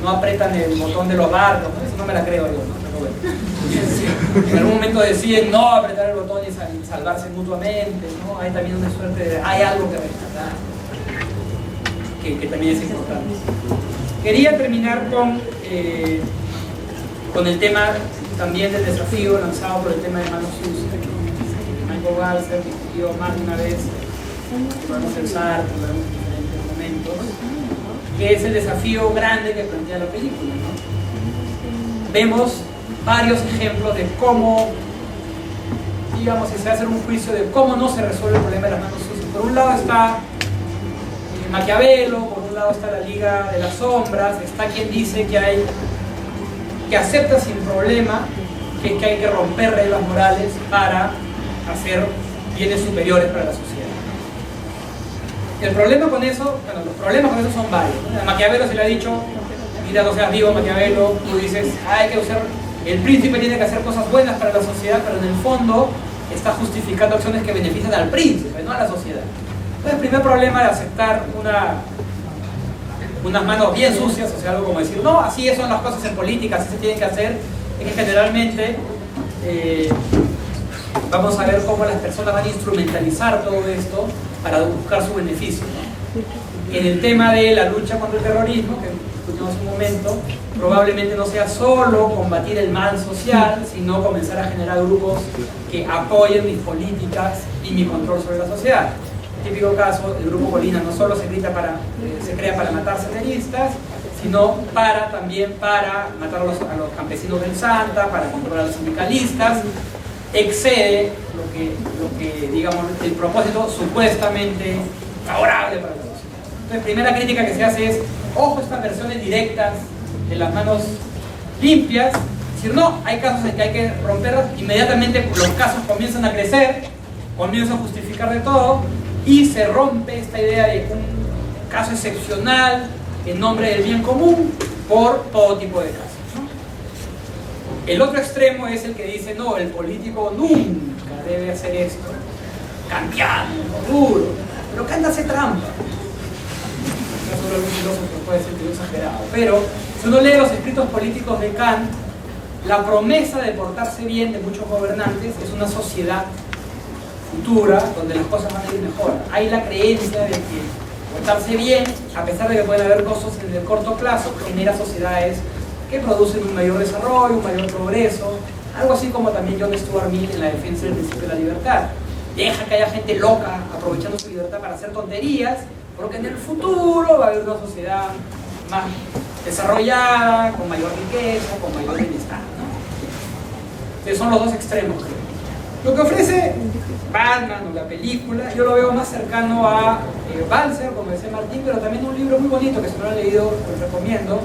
No apretan el botón de los barcos, ¿no? Eso no me la creo yo, ¿no? Pero bueno. En algún momento deciden no apretar el botón y salvarse mutuamente, ¿no? Hay también una suerte de, hay algo que rescatar, que también es importante. Quería terminar con el tema también del desafío lanzado por el tema de manos sucias, que Michael Walzer discutió más de una vez, que podemos pensar, que podemos en diferentes momentos, que es el desafío grande que plantea la película, ¿no? Vemos varios ejemplos de cómo, digamos, si se hace un juicio de cómo no se resuelve el problema de las manos sucias. Por un lado está Maquiavelo, por un lado está la Liga de las Sombras, está quien dice que acepta sin problema que hay que romper reglas morales para hacer bienes superiores para la sociedad. El problema con eso, bueno, los problemas con eso son varios, ¿no? A Maquiavelo se le ha dicho, mira, no seas vivo, Maquiavelo, tú dices, hay que usar, el príncipe tiene que hacer cosas buenas para la sociedad, pero en el fondo está justificando acciones que benefician al príncipe, no a la sociedad. Entonces, el primer problema de aceptar unas manos bien sucias, o sea, algo como decir, no, así son las cosas en política, así se tienen que hacer, es que generalmente vamos a ver cómo las personas van a instrumentalizar todo esto para buscar su beneficio, ¿no? En el tema de la lucha contra el terrorismo, que discutimos hace un momento, probablemente no sea solo combatir el mal social, sino comenzar a generar grupos que apoyen mis políticas y mi control sobre la sociedad. Típico caso, el grupo Colina no solo se crea para matar senderistas, sino también para matar a los campesinos del Santa, para controlar a los sindicalistas, excede lo que digamos, el propósito supuestamente favorable para la sociedad. Entonces, primera crítica que se hace es, ojo, estas versiones directas de las manos limpias, es decir, no, hay casos en que hay que romperlas, inmediatamente los casos comienzan a crecer, comienzan a justificar de todo, y se rompe esta idea de un caso excepcional en nombre del bien común por todo tipo de casos, ¿no? El otro extremo es el que dice, no, el político nunca debe hacer esto, kantiano, duro, pero Kant hace trampa. No solo algún filósofo puede ser que es exagerado, pero si uno lee los escritos políticos de Kant, la promesa de portarse bien de muchos gobernantes es una sociedad futura donde las cosas van a ir mejor. Hay la creencia de que portarse bien, a pesar de que pueden haber costos en el corto plazo, genera sociedades que producen un mayor desarrollo, un mayor progreso, algo así como también John Stuart Mill en la defensa del principio de la libertad. Deja que haya gente loca aprovechando su libertad para hacer tonterías, porque en el futuro va a haber una sociedad más desarrollada, con mayor riqueza, con mayor bienestar, ¿no? Entonces son los dos extremos, creo. Lo que ofrece Batman o la película, yo lo veo más cercano a Walzer, como decía Martín, pero también un libro muy bonito que si no lo han leído, lo recomiendo,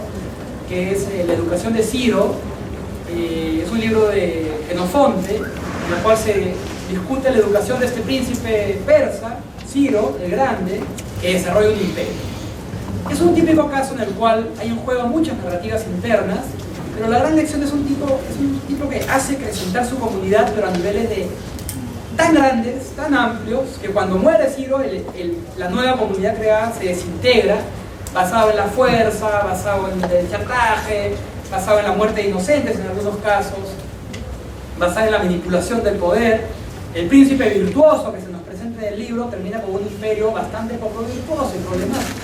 que es La educación de Ciro. Es un libro de Xenofonte, en el cual se discute la educación de este príncipe persa, Ciro el Grande, que desarrolla un imperio. Es un típico caso en el cual hay en juego muchas narrativas internas, pero la gran lección es un tipo que hace acrecentar su comunidad, pero a niveles tan grandes, tan amplios, que cuando muere Ciro, la nueva comunidad creada se desintegra, basado en la fuerza, basado en el chantaje, basado en la muerte de inocentes en algunos casos, basado en la manipulación del poder. El príncipe virtuoso que se nos presenta en el libro termina con un imperio bastante poco virtuoso y problemático.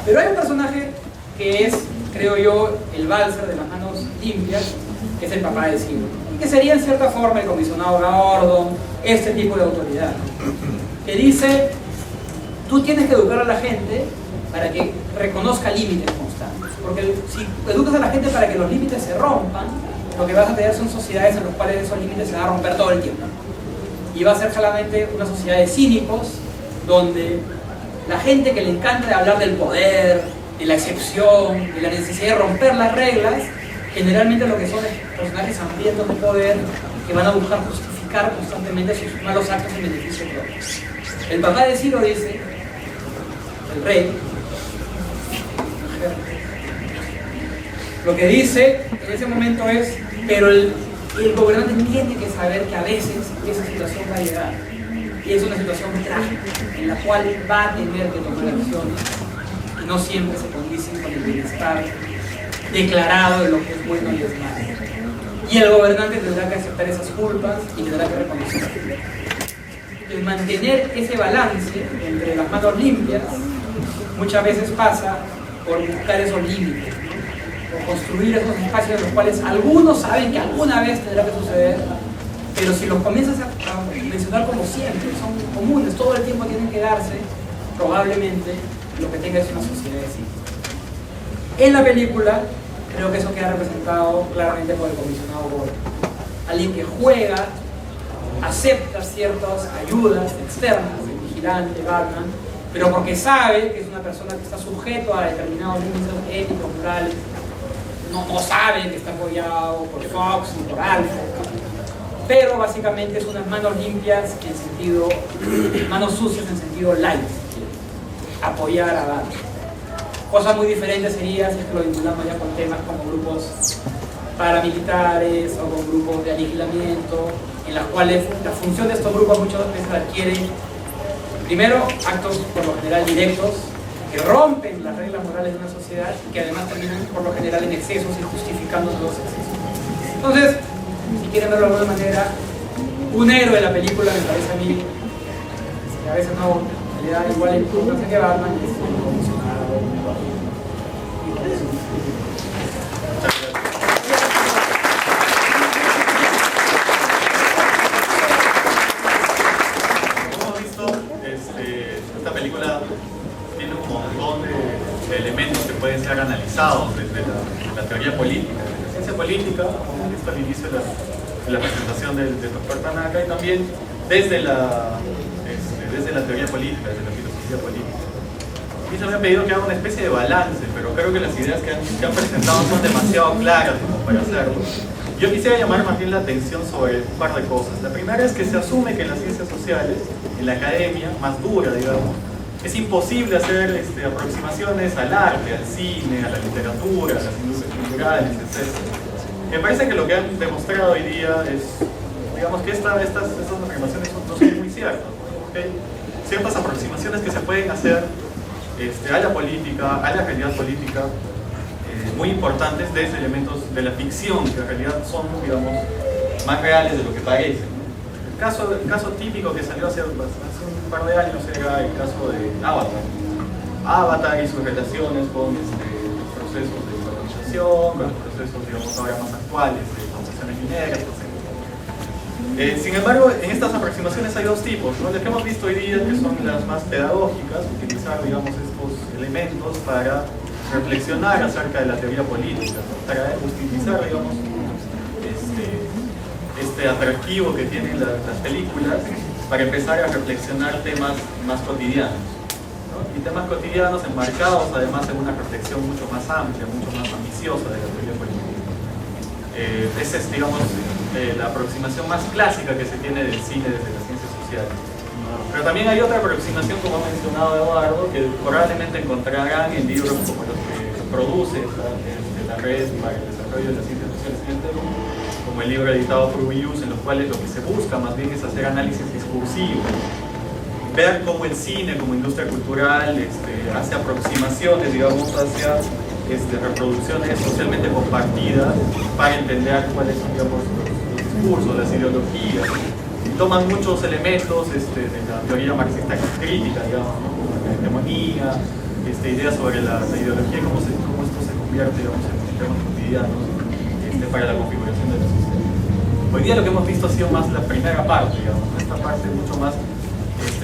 Pero hay un personaje que es, creo yo, el Walzer de las manos limpias, que es el papá de Ciro, que sería en cierta forma el comisionado Gordon, este tipo de autoridad, que dice, tú tienes que educar a la gente para que reconozca límites constantes. constantes. Porque si educas a la gente para que los límites se rompan, lo que vas a tener son sociedades en las cuales esos límites se van a romper todo el tiempo. Y va a ser solamente una sociedad de cínicos, donde la gente que le encanta hablar del poder, de la excepción, de la necesidad de romper las reglas, generalmente lo que son es personajes hambrientos de poder que van a buscar justificar constantemente sus malos actos en beneficio propio. El papá de Ciro dice, el rey, lo que dice en ese momento es, pero el gobernante tiene que saber que a veces esa situación va a llegar. Y es una situación trágica, en la cual va a tener que tomar acciones que no siempre se condicen con el bienestar declarado de lo que es bueno y es malo. Y el gobernante tendrá que aceptar esas culpas y tendrá que reconocerlas. El mantener ese balance entre las manos limpias muchas veces pasa por buscar esos límites, por construir esos espacios en los cuales algunos saben que alguna vez tendrá que suceder, pero si los comienzas a mencionar como siempre, son comunes, todo el tiempo tienen que darse, probablemente lo que tenga es una sociedad de sí. En la película, creo que eso queda representado claramente por el comisionado Gordon. Alguien que juega, acepta ciertas ayudas externas, el vigilante, Batman, pero porque sabe que es una persona que está sujeto a determinados límites éticos, morales, no sabe que está apoyado por Fox ni por Alpha, pero básicamente es unas manos limpias en sentido, manos sucias en sentido light, apoyar a Batman. Cosa muy diferente sería si es que lo vinculamos ya con temas como grupos paramilitares o con grupos de aniquilamiento, en las cuales la función de estos grupos muchas veces adquieren, primero, actos por lo general directos, que rompen las reglas morales de una sociedad y que además terminan por lo general en excesos y justificando los excesos. Entonces, si quieren verlo de alguna manera, un héroe de la película me parece a mí, que a veces no le da igual importancia que Batman, es un comisionado. Como hemos visto, esta película tiene un montón de elementos que pueden ser analizados desde la teoría política, desde la ciencia política, como hemos visto al inicio de la presentación del Dr. Tanaka, y también desde la teoría política, desde la filosofía política. A mí se me ha pedido que haga una especie de balance, pero creo que las ideas que han presentado son demasiado claras como para hacerlo. Yo quisiera llamar más bien la atención sobre un par de cosas. La primera es que se asume que en las ciencias sociales, en la academia, más dura, digamos, es imposible hacer aproximaciones al arte, al cine, a la literatura, a las industrias culturales, etc. Me parece que lo que han demostrado hoy día es, digamos, que estas afirmaciones no son muy ciertas, ¿no? Hay ciertas aproximaciones que se pueden hacer a la política, a la realidad política, muy importantes desde elementos de la ficción, que en realidad son, digamos, más reales de lo que parecen. El caso típico que salió hace un par de años era el caso de Avatar y sus relaciones con los procesos de colonización, con los procesos, digamos, ahora más actuales de concesiones mineras, etc. Sin embargo, en estas aproximaciones hay dos tipos, ¿no? Las que hemos visto hoy día, que son las más pedagógicas, utilizar, digamos, estos elementos para reflexionar acerca de la teoría política, ¿no? Para utilizar, digamos, este atractivo que tienen las películas para empezar a reflexionar temas más cotidianos, ¿no? Y temas cotidianos enmarcados además en una reflexión mucho más amplia, mucho más ambiciosa de la teoría política. Esa es, digamos, la aproximación más clásica que se tiene del cine desde las ciencias sociales. Pero también hay otra aproximación, como ha mencionado Eduardo, que probablemente encontrarán en libros como los que produce la Red para el Desarrollo de las Ciencias Sociales en el Perú, como el libro editado por Uyus, en los cuales lo que se busca más bien es hacer análisis discursivo, ver cómo el cine como industria cultural hace aproximaciones, digamos, hacia reproducciones socialmente compartidas para entender cuáles son, digamos, los discursos, las ideologías. Y toman muchos elementos de la teoría marxista crítica, digamos, ¿no? Como la hegemonía, ideas sobre la ideología y cómo esto se convierte, digamos, en temas cotidianos para la configuración de la sociedad. Hoy día lo que hemos visto ha sido más la primera parte, digamos, esta parte mucho más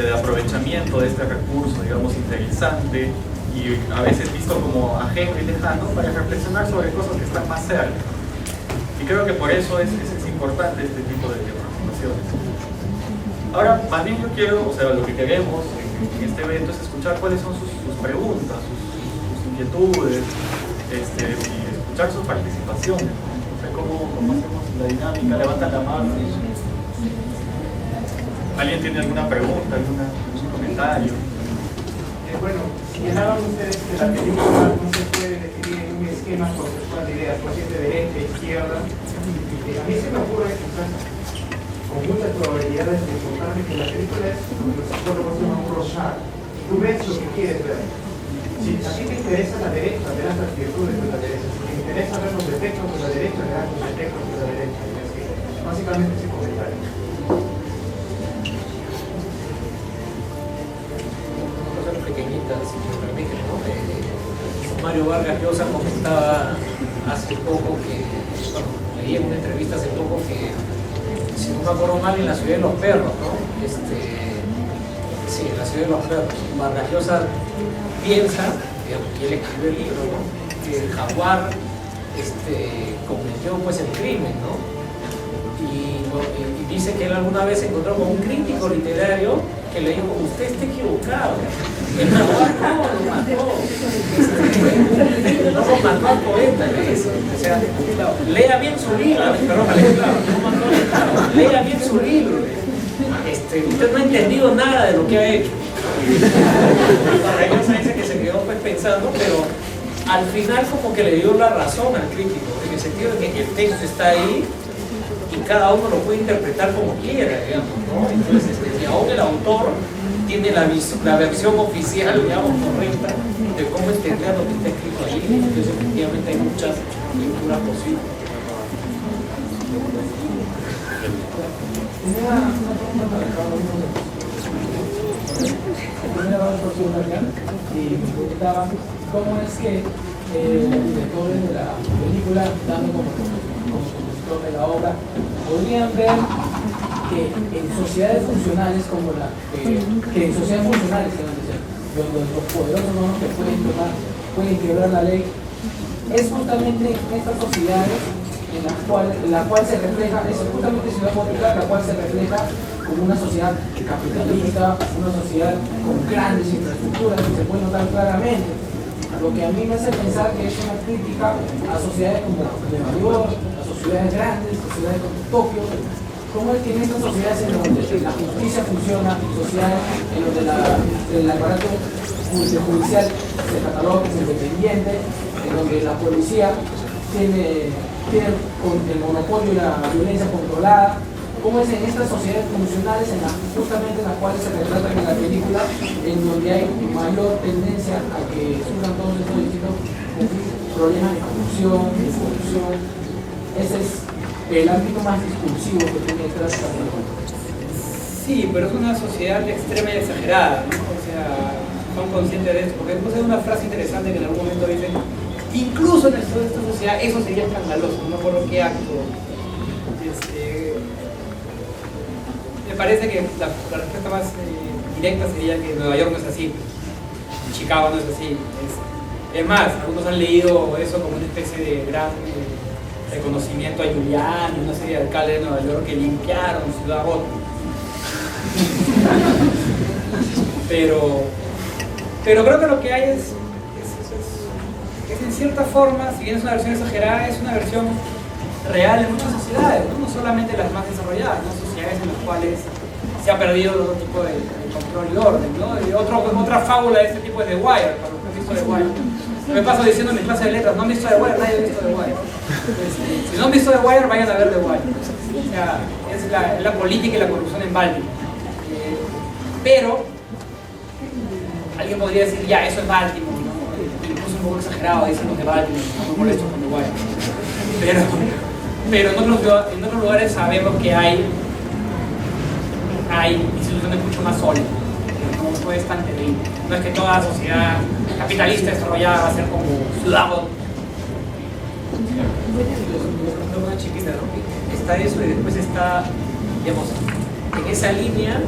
de aprovechamiento de este recurso, digamos, interesante y a veces visto como ajeno y lejano, para reflexionar sobre cosas que están más cerca. Y creo que por eso es importante este tipo de aproximaciones. Ahora, más bien yo quiero, o sea, lo que queremos en este evento es escuchar cuáles son sus preguntas, sus inquietudes, y escuchar sus participaciones. O sea, cómo hacemos la dinámica, levantan la mano. ¿Alguien tiene alguna pregunta, algún comentario? Bueno, señalaban ustedes que la película no se puede definir en un esquema conceptual de ideas, consciente derecha, izquierda. A mí se me ocurre, quizás, con muchas probabilidades de encontrarme que la película es, como los psicólogos llaman un rosar. Tú ves lo que quieres ver. Si a ti te interesa la derecha, verás las virtudes de la derecha. Si te interesa ver los defectos de la derecha, verás los defectos de la derecha. Básicamente ese comentario. Pequeñitas, si me permiten, ¿no? Mario Vargas Llosa comentaba hace poco que, bueno, leí en una entrevista hace poco que, si no me acuerdo mal, en la ciudad de los perros, ¿no? Sí, en la ciudad de los perros, Vargas Llosa piensa, y él escribió el libro, ¿no? Que el jaguar cometió pues el crimen, ¿no? Y dice que él alguna vez se encontró con un crítico literario que le dijo: usted está equivocado, el jaguar no lo mató, no lo mató al poeta, le dice. O sea, lea bien su libro, perdón, no mató al esclavo, lea bien su libro. Usted no ha entendido nada de lo que ha hecho. Vargas dice que se quedó pues pensando, pero al final como que le dio la razón al crítico, en el sentido de que el texto está ahí y cada uno lo puede interpretar como quiera, digamos, ¿no? Entonces, y aún el autor tiene la versión oficial, digamos, correcta de cómo entender lo que está escrito allí. Entonces, efectivamente hay muchas lecturas posibles. Una pregunta para cada uno de nosotros. Primera vez por su y me preguntaba cómo es que los directores de la película, dando como compositor de la obra, podrían ver que en sociedades funcionales como que en sociedades funcionales, donde los poderosos son los que pueden quebrar la ley, es justamente estas sociedades en la cual se refleja, es justamente Ciudad Gótica, la cual se refleja como una sociedad capitalista, una sociedad con grandes infraestructuras que se puede notar claramente. Lo que a mí me hace pensar que es una crítica a sociedades como Nueva York, a sociedades grandes, a sociedades como Tokio. ¿Cómo es que en estas sociedades en donde la justicia funciona, sociedades en donde el aparato judicial se cataloga como independiente, en donde la policía tiene el monopolio y la violencia controlada? ¿Cómo es en estas sociedades funcionales justamente en las cuales se retrata en la película, en donde hay mayor tendencia a que surjan todos estos distintos problemas de corrupción? Ese es el ámbito más discursivo que tiene detrás de esta película. Sí, pero es una sociedad extrema y exagerada, ¿no? O sea, son conscientes de esto, porque después hay una frase interesante que en algún momento dicen: incluso en esta sociedad eso sería escandaloso, no por qué acto. Me parece que la respuesta más directa sería que Nueva York no es así, Chicago no es así. Es más, algunos han leído eso como una especie de gran reconocimiento a Giuliani, una serie de alcaldes de Nueva York que limpiaron Ciudad Gótica. Pero creo que lo que hay es en cierta forma, si bien es una versión exagerada, es una versión real en muchas sociedades, no solamente las más desarrolladas, ¿no? Sociedades en las cuales se ha perdido otro tipo de control y orden, ¿no? Y otra fábula de este tipo es The Wire, para los que han visto The Wire. Me paso diciendo en mi clase de letras: no han visto The Wire, nadie ha visto The Wire. Si no han visto The Wire, vayan a ver The Wire. O sea, es la política y la corrupción en Baltimore. Pero alguien podría decir: ya, eso es Baltimore, ¿no? Incluso un poco exagerado, dicen los de Baltimore, no me molesto con The Wire. Pero en otros lugares sabemos que hay instituciones mucho más sólidas, no es tan terrible. No es que toda sociedad capitalista desarrollada va a ser como Ciudad Gótica. Una chiquita, ¿no? Está eso y después está, digamos, en esa línea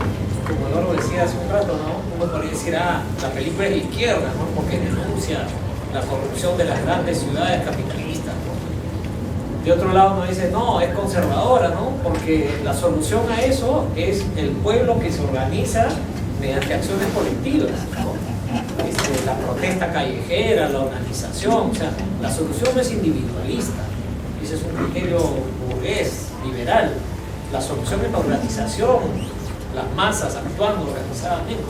como Eduardo decía hace un rato, ¿no? Uno podría decir, la película es de izquierda, ¿no? Porque denuncia la corrupción de las grandes ciudades capitalistas, ¿no? De otro lado uno dice, no, es conservadora, ¿no? Porque la solución a eso es el pueblo que se organiza mediante acciones colectivas, ¿no? La protesta callejera, la organización, o sea, la solución no es individualista, ese es un criterio burgués, liberal. La solución es la organización, las masas actuando organizadamente.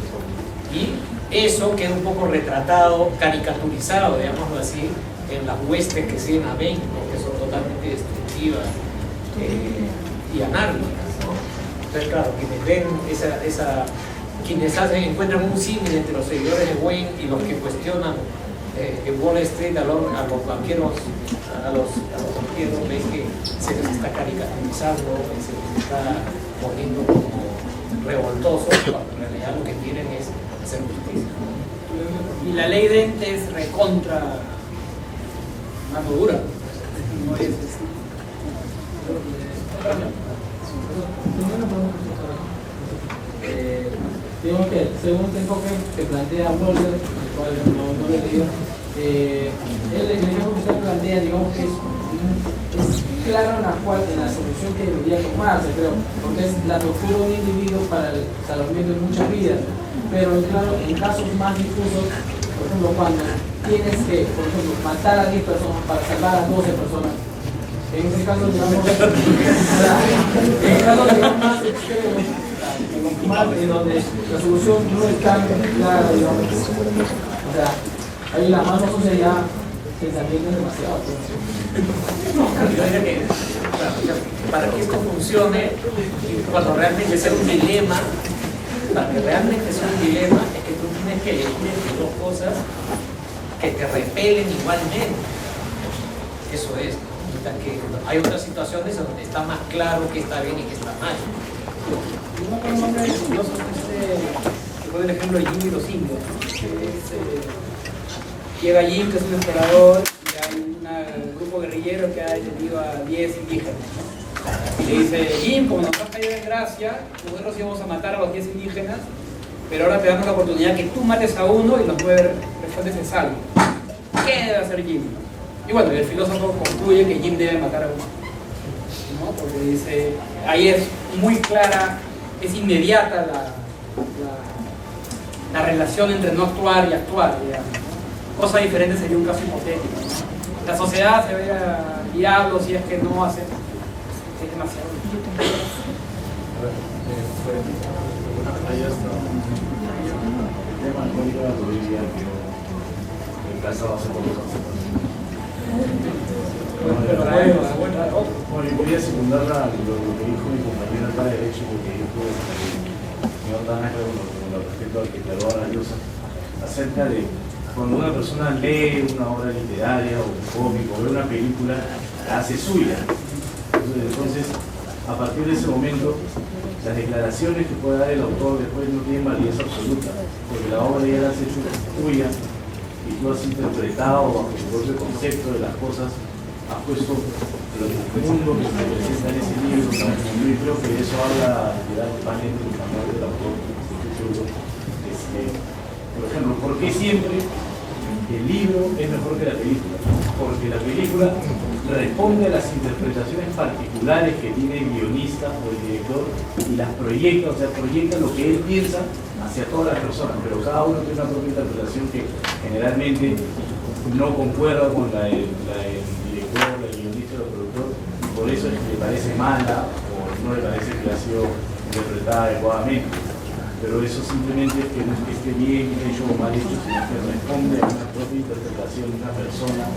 Y eso queda un poco retratado, caricaturizado, digámoslo así, en las huestes que siguen a Benko, que son totalmente destructivas y anárquicas, ¿no? Entonces, claro, quienes ven quienes encuentran un símil entre los seguidores de Wayne y los que cuestionan en Wall Street a los banqueros, a los banqueros, ven que se les está caricaturizando, se les está poniendo como revoltosos, cuando en realidad lo que quieren es hacer justicia. Y la ley de entes es recontra mano dura. No es digamos que según este enfoque que plantea Walter, el cual no lo he leído, el ejemplo que usted plantea, digamos que es claro en la solución que debería tomarse, creo, porque es la tortura de un individuo para el salvamiento de muchas vidas, pero claro, en casos más difusos, por ejemplo, cuando tienes que, por ejemplo, matar a 10 personas para salvar a 12 personas, en ese caso, digamos, en el caso más extremo, en donde la solución no es tan clara, digamos, o sea, ahí la mano sociedad pensamiento es demasiado. Para que esto funcione, cuando realmente sea un dilema, para que realmente sea un dilema, es que tú tienes que elegir entre dos cosas que te repelen igualmente. Eso es, que hay otras situaciones donde está más claro que está bien y que está mal. Yo me acuerdo un nombre curioso que fue el ejemplo de Jim y los indios, llega Jim, que es un explorador, y hay un grupo guerrillero que ha detenido a 10 indígenas, ¿no? Y le dice, Jim, como nos has caído en gracia, nosotros íbamos a matar a los 10 indígenas, pero ahora te damos la oportunidad que tú mates a uno y los 9 restantes se salven. ¿Qué debe hacer Jim? Y bueno, el filósofo concluye que Jim debe matar a uno, ¿no? Porque dice, ahí es muy clara, es inmediata la relación entre no actuar y actuar, digamos. Cosa diferente sería un caso hipotético, ¿no? La sociedad se ve a diablo si es que no hace, es demasiado. Bueno, y voy a secundar lo que dijo mi compañero acá de derecho, porque dijo el señor Tanaka con respecto al que declaró a la diosa, acerca de cuando una persona lee una obra literaria o un cómic o ve una película, la hace suya. Entonces, a partir de ese momento, las declaraciones que pueda dar el autor después no tienen validez absoluta, porque la obra ya la has hecho tuya y tú has interpretado bajo tu propio concepto de las cosas, has puesto el mundo que se presenta en ese libro, y creo que eso habla totalmente del manual del autor, estoy seguro. Por ejemplo, ¿por qué siempre el libro es mejor que la película? Porque la película responde a las interpretaciones particulares que tiene el guionista o el director y las proyecta, o sea, proyecta lo que él piensa hacia todas las personas, pero cada uno tiene una propia interpretación que generalmente no concuerda con la del director, el guionista o el productor, y por eso es que le parece mala o no le parece que ha sido interpretada adecuadamente. Pero eso simplemente es que no es que esté bien hecho o mal hecho, sino que responde a una propia interpretación de una persona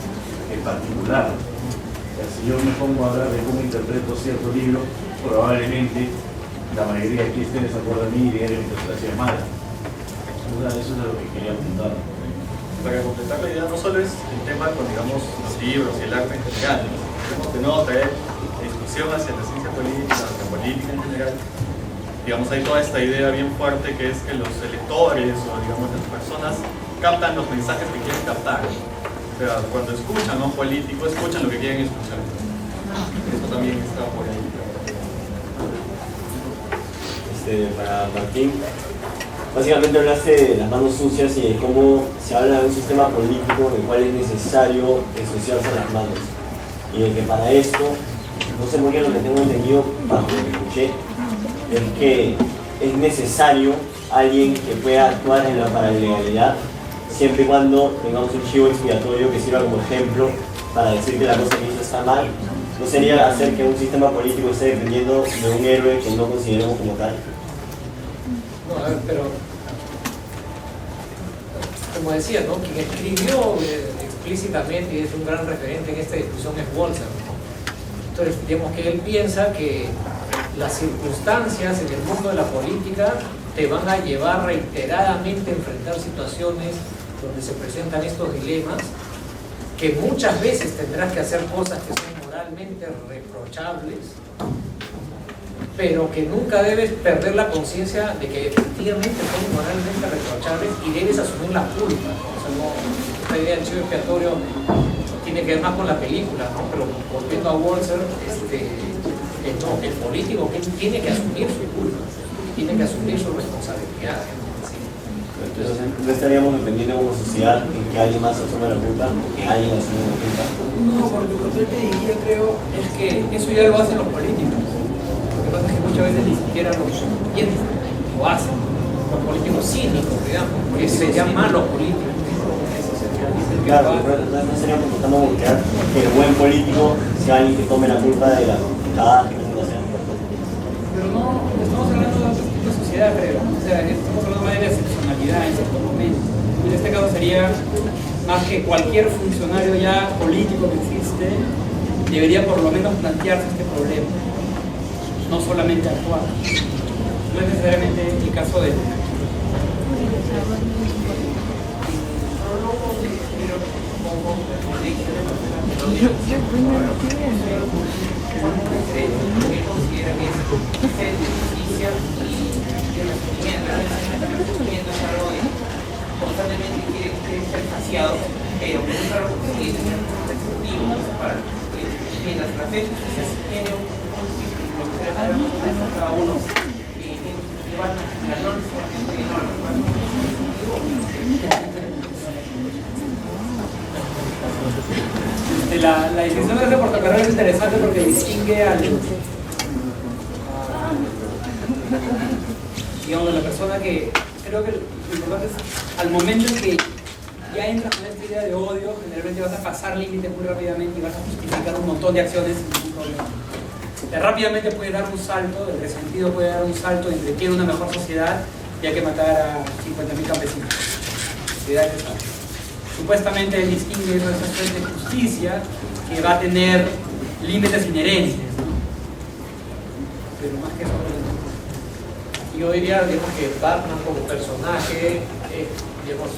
en particular. O sea, si yo me pongo a hablar de cómo interpreto cierto libro, probablemente la mayoría aquí esté en desacuerdo de mí y diga que mi interpretación es mala. Eso es a lo que quería apuntar. Para completar la idea, no solo es el tema con, digamos, los libros y el arte en general, tenemos de nuevo traer discusión hacia la ciencia política, hacia la política en general. Digamos, hay toda esta idea bien fuerte que es que los electores o, digamos, las personas captan los mensajes que quieren captar. O sea, cuando escuchan a un político, escuchan lo que quieren escuchar. Eso también está por ahí. para Martín. Básicamente hablaste de las manos sucias y de cómo se habla de un sistema político en el cual es necesario ensuciarse las manos. Y de que para esto, no sé muy bien lo que tengo entendido, bajo lo que escuché, es que es necesario alguien que pueda actuar en la paralegalidad, siempre y cuando tengamos un chivo expiatorio que sirva como ejemplo para decir que la cosa que hizo está mal. ¿No sería hacer que un sistema político esté dependiendo de un héroe que no consideremos como tal? No, a ver, pero como decía, ¿no? Quien escribió explícitamente y es un gran referente en esta discusión es Walzer, ¿no? Entonces, digamos que él piensa que las circunstancias en el mundo de la política te van a llevar reiteradamente a enfrentar situaciones donde se presentan estos dilemas, que muchas veces tendrás que hacer cosas que son moralmente reprochables, pero que nunca debes perder la conciencia de que efectivamente son moralmente reprochables y debes asumir la culpa, ¿no? O sea, esta idea del chivo expiatorio tiene que ver más con la película, ¿no? Pero volviendo a Walzer, el político tiene que asumir su culpa, tiene que asumir su responsabilidad. ¿Sí? Entonces, ¿no estaríamos dependiendo como sociedad en que alguien más asuma la culpa o que alguien asuma la culpa? No, porque lo que yo te diría, creo, es que eso ya lo hacen los políticos. Lo que pasa es que muchas veces ni siquiera los piensan, lo hacen. Los políticos cínicos, digamos, que se llaman malos políticos. Claro, no estaríamos buscando buscar que el buen político sea alguien que tome la culpa de la cagada que no sea. Pero no, estamos hablando de sociedad, creo. O sea, estamos hablando de excepcionalidad en ciertos momentos. En este caso sería más que cualquier funcionario ya político que existe debería por lo menos plantearse este problema, no solamente actuar. No es necesariamente el caso de constantemente quiere ser saciado, pero es algo que tiene que ser receptivo para mientras la fe tiene un ciclo que cada uno llevar la la distinción de portacarrera es interesante porque distingue al digamos, de la persona que creo que lo importante es al momento en que ya entras con esta idea de odio, generalmente vas a pasar límites muy rápidamente y vas a justificar un montón de acciones sin ningún problema. Rápidamente puede dar un salto, el resentido puede dar un salto entre quiere una mejor sociedad y hay que matar a 50.000 campesinos. Supuestamente él distingue esa especie de justicia que va a tener límites inherentes, ¿no? Pero más que eso, yo diría, digamos, que Batman como personaje digamos,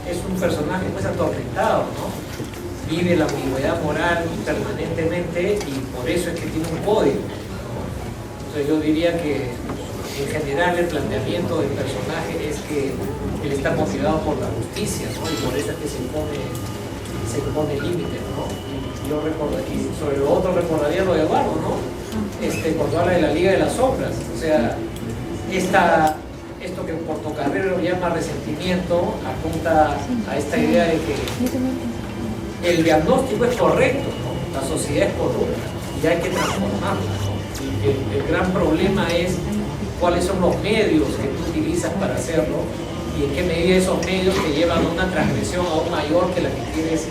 es un personaje pues atormentado, ¿no? Vive la ambigüedad moral permanentemente y por eso es que tiene un código, ¿no? Entonces yo diría que en general el planteamiento del personaje es que él está motivado por la justicia, ¿no? Y por eso es que se impone límites, ¿no? Y yo recuerdo aquí, sobre lo otro recordaría lo de Eduardo, ¿no? Cuando habla de la Liga de las Sombras, o sea, esto que Portocarrero llama resentimiento apunta a esta idea de que el diagnóstico es correcto, ¿no? La sociedad es corrupta y hay que transformarla, ¿no? El gran problema es cuáles son los medios que tú utilizas para hacerlo y en qué medida esos medios te llevan a una transgresión aún mayor que la que quieres,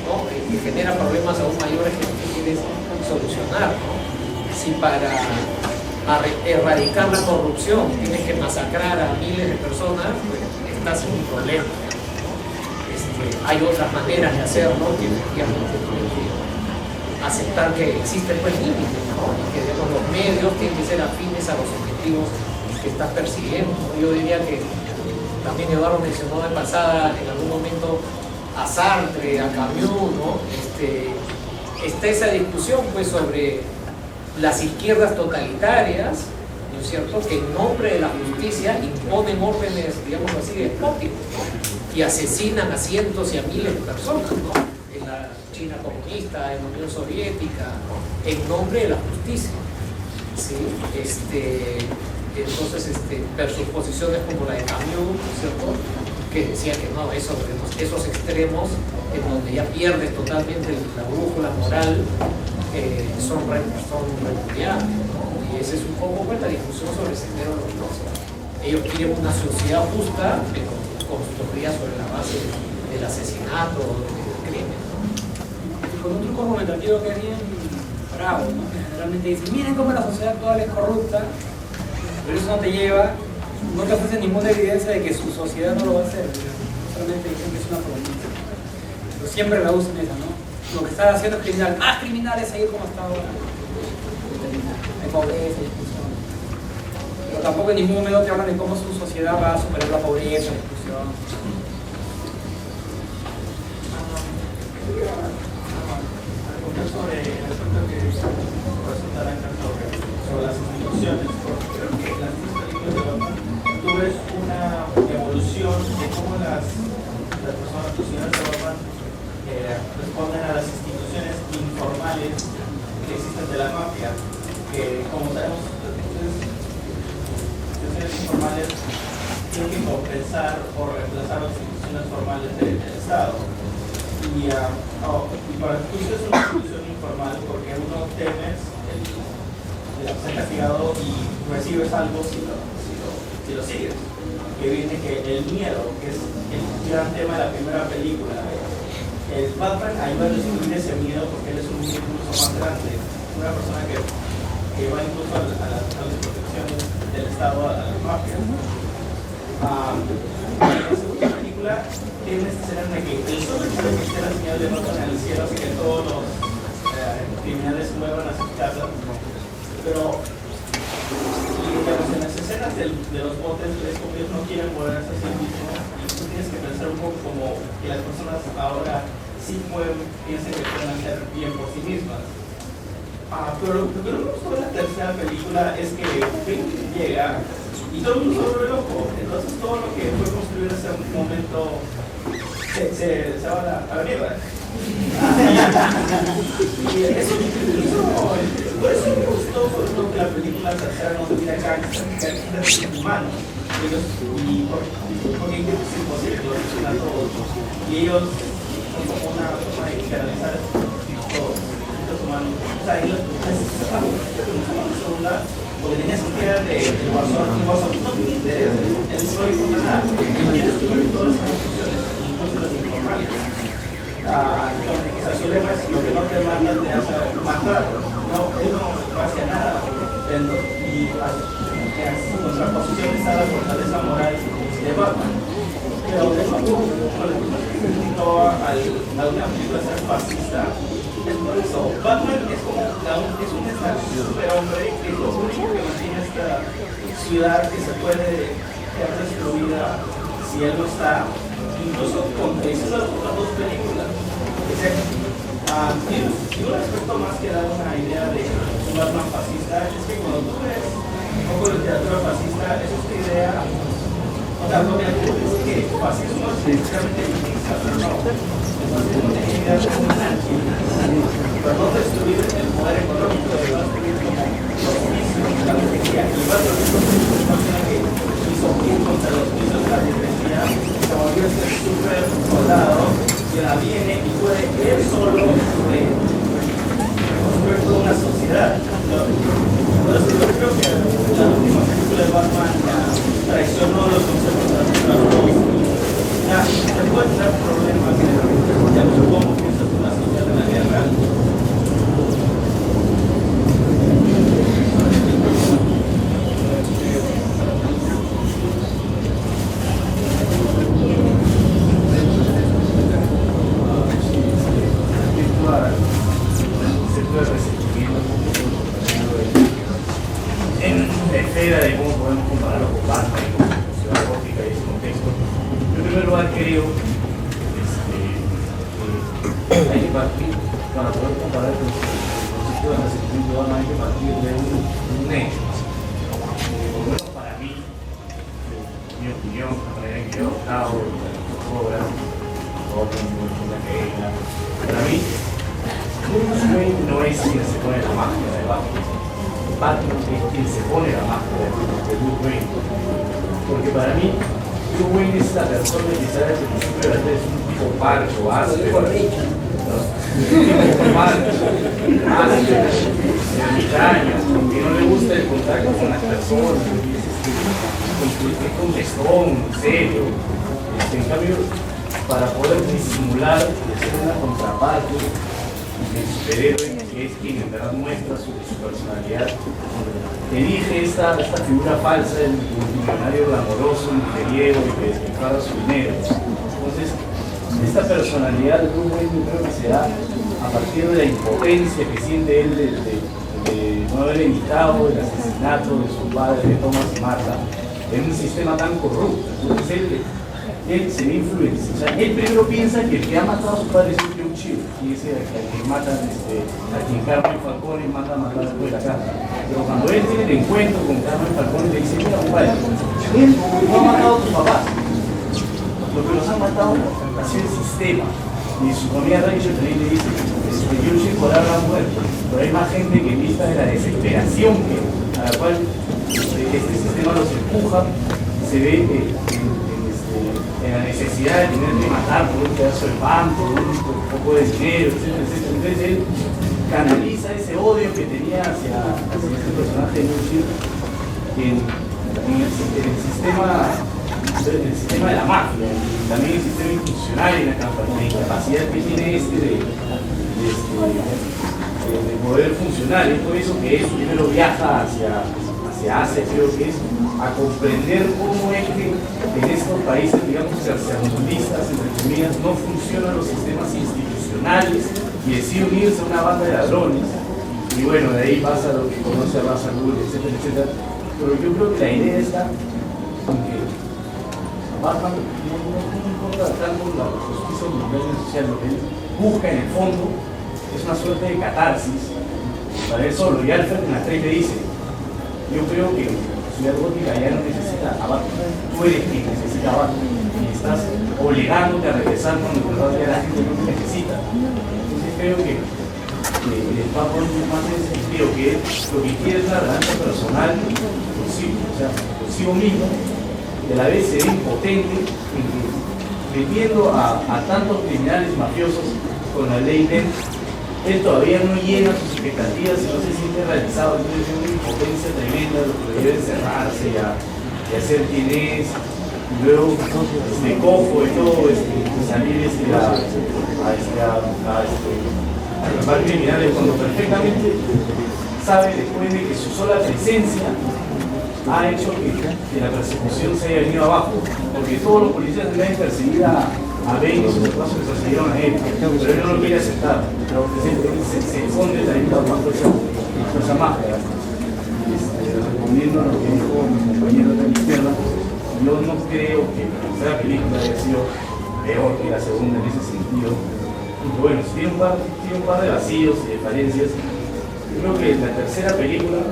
¿no? Que genera problemas aún mayores que tú quieres solucionar, ¿no? Si para erradicar la corrupción tienes que masacrar a miles de personas, pues estás en un problema, ¿no? Hay otras maneras de hacerlo que efectivamente tienes que aceptar que existen pues límites, ¿no? Y que digamos, los medios tienen que ser afines a los objetivos que estás persiguiendo, ¿no? Yo diría que también Eduardo mencionó de pasada en algún momento a Sartre, a Camus, ¿no? Está esa discusión pues sobre las izquierdas totalitarias, ¿no es cierto?, que en nombre de la justicia imponen órdenes, digamos así, despóticos, ¿no? Y asesinan a cientos y a miles de personas, ¿no? En la China comunista, en la Unión Soviética, ¿no? En nombre de la justicia, ¿sí? Entonces, versus posiciones como la de Camus, ¿no es cierto?, que decía que no, esos extremos en donde ya pierdes totalmente la brújula moral son repudiables, ¿no? Y ese es un poco pues, la discusión sobre el sendero luminoso. Ellos quieren una sociedad justa que construida sobre la base del asesinato, del crimen, ¿no? Y con un truco argumentativo que es bien bravo, ¿no? Que generalmente dicen, miren cómo la sociedad actual es corrupta, pero eso no te lleva, no te ofrece ninguna evidencia de que su sociedad no lo va a hacer, solamente dicen que es una promesa. Pero siempre la usan esa, ¿no? Lo que está haciendo es criminal, más criminal es seguir como está ahora. Hay pobreza, hay exclusión. Pero tampoco en ningún momento te hablan de cómo su sociedad va a superar la pobreza, la exclusión. Sobre el asunto que resultará sobre las instituciones, porque creo que las películas de Batman tú ves una evolución de cómo las personas, los señores de Batman responden a las instituciones informales que existen de la mafia, que como sabemos, instituciones informales tienen que compensar o reemplazar las instituciones formales del Estado. Y para tú es una institución informal porque uno temes ser castigado y recibes algo si lo sigues. Que viene que el miedo, que es el gran tema de la primera película, el Batman ayuda a destruir ese miedo porque él es un miedo incluso más grande, una persona que va incluso a las protecciones del Estado, a las mafias. En la segunda película tiene esta escena en que el solo hecho de que esté la señal de Batman en el cielo hace que todos los criminales muevan a sus casas, pero digamos, en las escenas de los botes ellos no quieren moverse a sí mismo y tú tienes que pensar un poco como que las personas ahora sí piensan que pueden hacer bien por sí mismas. Pero lo que no me gustó de la tercera película es que Bane llega y todo el mundo se vuelve loco. Entonces todo lo que fue construido en ese momento se va a la mierda. Y eso por eso me gustó que la película tercera no tuviera gangsters humanos. Porque es imposible que lo hicieran a todos. Y ellos son como una forma de generalizar todos los humanos. O sea, ellos porque tenías que quedar de Guasón, y Guasón no tiene interés, él no le importa nada. Tienes que ver todas las instituciones, incluso las informales. O sea, su lema es lo que no te mata te hace matar. No, él no hace nada. Y en contraposición está la fortaleza moral de Batman. Pero de nuevo, cuando criticó a una película ser fascista, es por eso. Batman es como es un superhombre que es lo único que mantiene esta ciudad que se puede quedar destruida si él no está. Incluso contradiciendo las otras dos películas. Y un aspecto más que dar una idea de un Batman fascista es que cuando tú ves un poco de literatura fascista, es esta idea, o sea, lo que es que fascismo es precisamente fascista, pero no. El fascismo tiene ideas como anarquía, pero no destruir el poder económico de los vicios, la burguesía. Y Batman es una persona que hizo bien contra los vicios de la burguesía, se volvió a ser súper soldado, y ahora viene y puede él solo reconstruir toda una sociedad. Entonces yo creo que la última película de Batman traicionó los conceptos de las dos. Ya, se pueden tener problemas de cómo piensas una sociedad en la guerra. De cómo podemos compararlo con Batman y con Ciudad Gótica y ese contexto. En primer lugar, creo hay que partir, para poder comparar el concepto de resentimiento de Batman, hay que partir de un hecho. Por lo menos para mí, mi opinión, la manera en que he adoptado las obras, para mí, Bruce Wayne no es quien se pone la máscara de Batman. Batman es quien se pone la máscara de Bruce Wayne. Porque para mí, Bruce Wayne es la persona que sabe desde el principio de la serie, es un tipo parcho, áspero, ¿no? Un tipo parcho, áspero, ermitaño, que no le gusta el contacto con las personas, es contestón, serio. En cambio, para poder disimular y hacer una contraparte del superhéroe, que es quien en verdad muestra su personalidad, elige esta figura falsa del multimillonario glamoroso, mujeriego y que despilfarra su dinero. Entonces, esta personalidad de Bruce Wayne creo que se da a partir de la impotencia que siente él de no haber evitado el asesinato de su padre, de Thomas y Martha, en un sistema tan corrupto. Entonces, él se ve influenciado. O sea, él primero piensa que el que ha matado a su padre es un chivo, y ese a quien matan, a quien Carmen Falcone manda a matar después de la casa. Pero cuando él tiene el encuentro con Carmen Falcone, le dice: mira, compadre, él no ha matado a tus papás. Lo que los han matado ha sido el sistema. Y su familia Rachel también le dice: yo luché por haber muerto, pero hay más gente que en vista de la desesperación a la cual este sistema los empuja, se ve en la necesidad de tener que matar por un pedazo de pan, por un poco de dinero, etcétera, etcétera. Entonces él canaliza ese odio que tenía hacia este personaje de Lucy en el sistema de la mafia, también el sistema institucional y la incapacidad que tiene de poder funcionar. Es por eso que él primero viaja hacia Asia, creo que es a comprender cómo es que en estos países, digamos, tercermundistas, entre comillas, no funcionan los sistemas institucionales y decide unirse a una banda de ladrones. Y bueno, de ahí pasa lo que conoce a Ra's al Ghul, etcétera, etcétera. Pero yo creo que la idea está en que Batman no importa tanto la justicia mundial y social, lo que él busca en el fondo es una suerte de catarsis para él solo. Y Alfred en la 3 le dice: yo creo que Ciudad Gótica ya no necesita a Batman, tú eres quien necesita a Batman y estás obligándote a regresar cuando en verdad ya la gente no te necesita. Entonces creo que el Papa más en ese sentido, que lo que quiere es una relación personal consigo mismo, y a la vez se ve impotente en que, metiendo a tantos criminales mafiosos con la ley DEN, él todavía no llena sus expectativas y no se siente realizado. Entonces tiene una impotencia tremenda, lo que debe encerrarse y hacer quien es, y luego cojo y todo, salir a atrapar criminales cuando perfectamente sabe, después de que su sola presencia ha hecho que la persecución se haya venido abajo, porque todos los policías deben perseguir a Ben y sus pasos que perseguieron a él, pero él no lo quiere aceptar. Entonces él se esconde también bajo esa máscara. Respondiendo a lo que dijo mi compañero de la izquierda, yo no creo que la tercera película haya sido peor que la segunda en ese sentido. Y bueno, si tiene un par de vacíos y de falencias, yo creo que la tercera película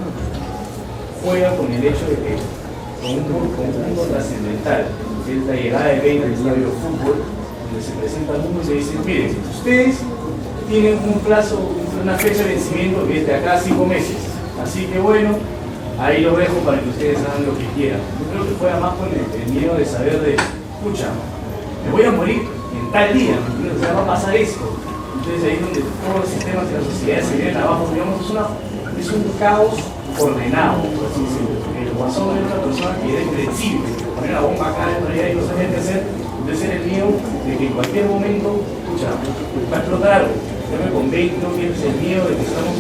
juega con el hecho de que con un mundo trascendental, que es la llegada de Ben al estadio de fútbol, donde se presenta al mundo y se dice: miren, ustedes tienen un plazo, una fecha de vencimiento que es de acá a 5 meses, así que bueno, ahí lo dejo para que ustedes hagan lo que quieran. Yo creo que juega más con el miedo de saber de: escucha, me voy a morir en tal día, o sea, va a pasar esto. Entonces ahí es donde todos los sistemas de la sociedad se vienen abajo, digamos, es un caos ordenado, por así decirlo. El Guasón era una persona que era impredecible, poner la bomba acá dentro y no sabía qué hacer. Entonces era el miedo de que en cualquier momento, escucha, va a explotar algo. Yo me convengo que es el miedo de que estamos,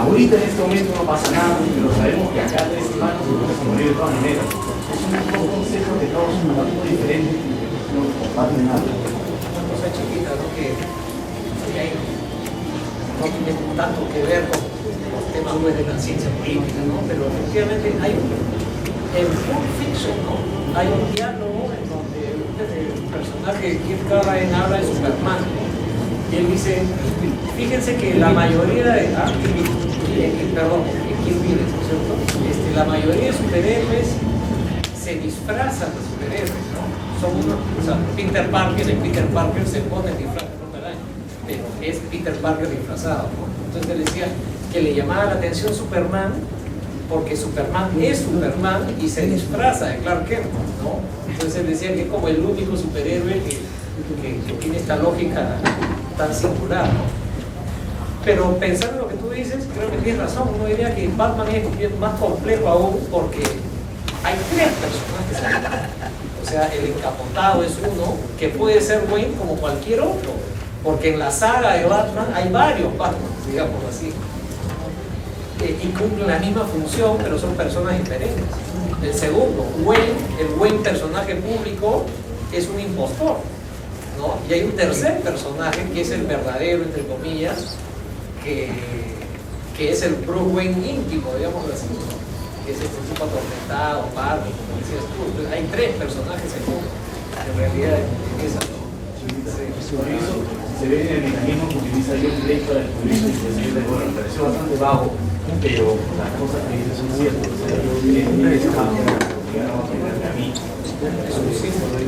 ahorita en este momento no pasa nada, pero sabemos que acá 3 semanas nos vamos a morir de todas maneras. Es un concepto de todos un poco diferente y no comparten nada. Una cosa chiquita, ¿no? Que no tiene tanto que ver con los temas de la ciencia política, ¿no? Pero efectivamente hay en Pulp Fiction, ¿no? Hay un diálogo en donde el personaje Kirk Callahan habla de Superman, y él dice: fíjense que la mayoría de la mayoría de superhéroes se disfrazan de superhéroes, ¿no? Son o sea, Peter Parker se pone el disfraz pero es Peter Parker disfrazado, ¿no? Entonces él decía: que le llamaba la atención Superman, porque Superman es Superman y se disfraza de Clark Kent, ¿no? Entonces él decía que es como el único superhéroe que tiene esta lógica tan singular, ¿no? Pero pensando en lo que tú dices, creo que tienes razón. Uno diría que Batman es más complejo aún porque hay tres personajes ahí. O sea, el encapotado es uno que puede ser Wayne como cualquier otro, porque en la saga de Batman hay varios Batman, digamos así, y cumplen la misma función, pero son personas diferentes. El segundo, Wayne, el buen personaje público, es un impostor, ¿no? Y hay un tercer personaje que es el verdadero, entre comillas, que es el Bruce Wayne íntimo, digamos así, ¿no? Que es este tipo atormentado, pardo, como decías tú. Entonces, hay tres personajes en realidad en esa. Por eso se ve en el mecanismo que utiliza yo el derecho a descubrir y decir, bueno, me pareció bastante bajo, pero las cosas que dice son ciertas. O sea, yo siempre es cambio, digamos, a mí. Es un símbolo de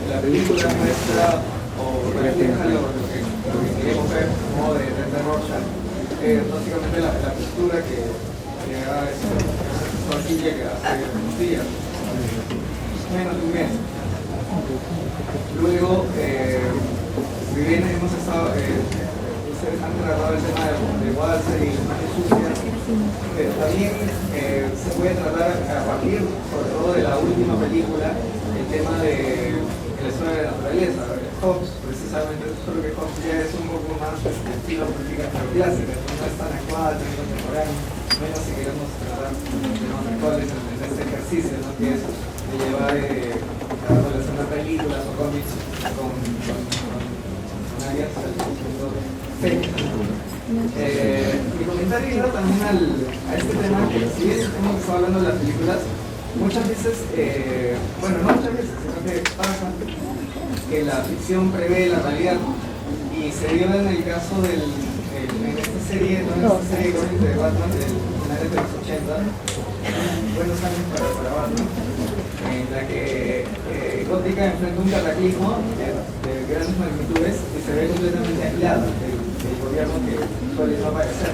la película muestra o refleja lo que queremos ver como de Rorschach, básicamente la postura que haga Torquilla que hace unos días, menos de un mes. Luego, si bien hemos estado, ustedes han tratado el tema de Walser y imágenes sucias, también se puede tratar a partir, sobre todo de la última película, el tema de la historia de la naturaleza. Hobbes, precisamente, solo que Hobbes ya es un poco más estilo política neoclásica, no es tan actual, tan contemporáneo, menos si queremos tratar temas actuales en este ejercicio, ¿no? Que es de llevar a relacionar películas o cómics con áreas al punto técnico. Mi comentario iba también a este tema, que si bien hemos estado hablando de las películas, muchas veces, bueno, no muchas veces, sino que pasa que la ficción prevé la realidad, y se dio en el caso en esta serie, no en esta serie de Batman del finales de los 80, buenos años para Batman, en la que Gótica enfrenta un cataclismo de grandes magnitudes y se ve completamente aislada del gobierno que suele no aparecer,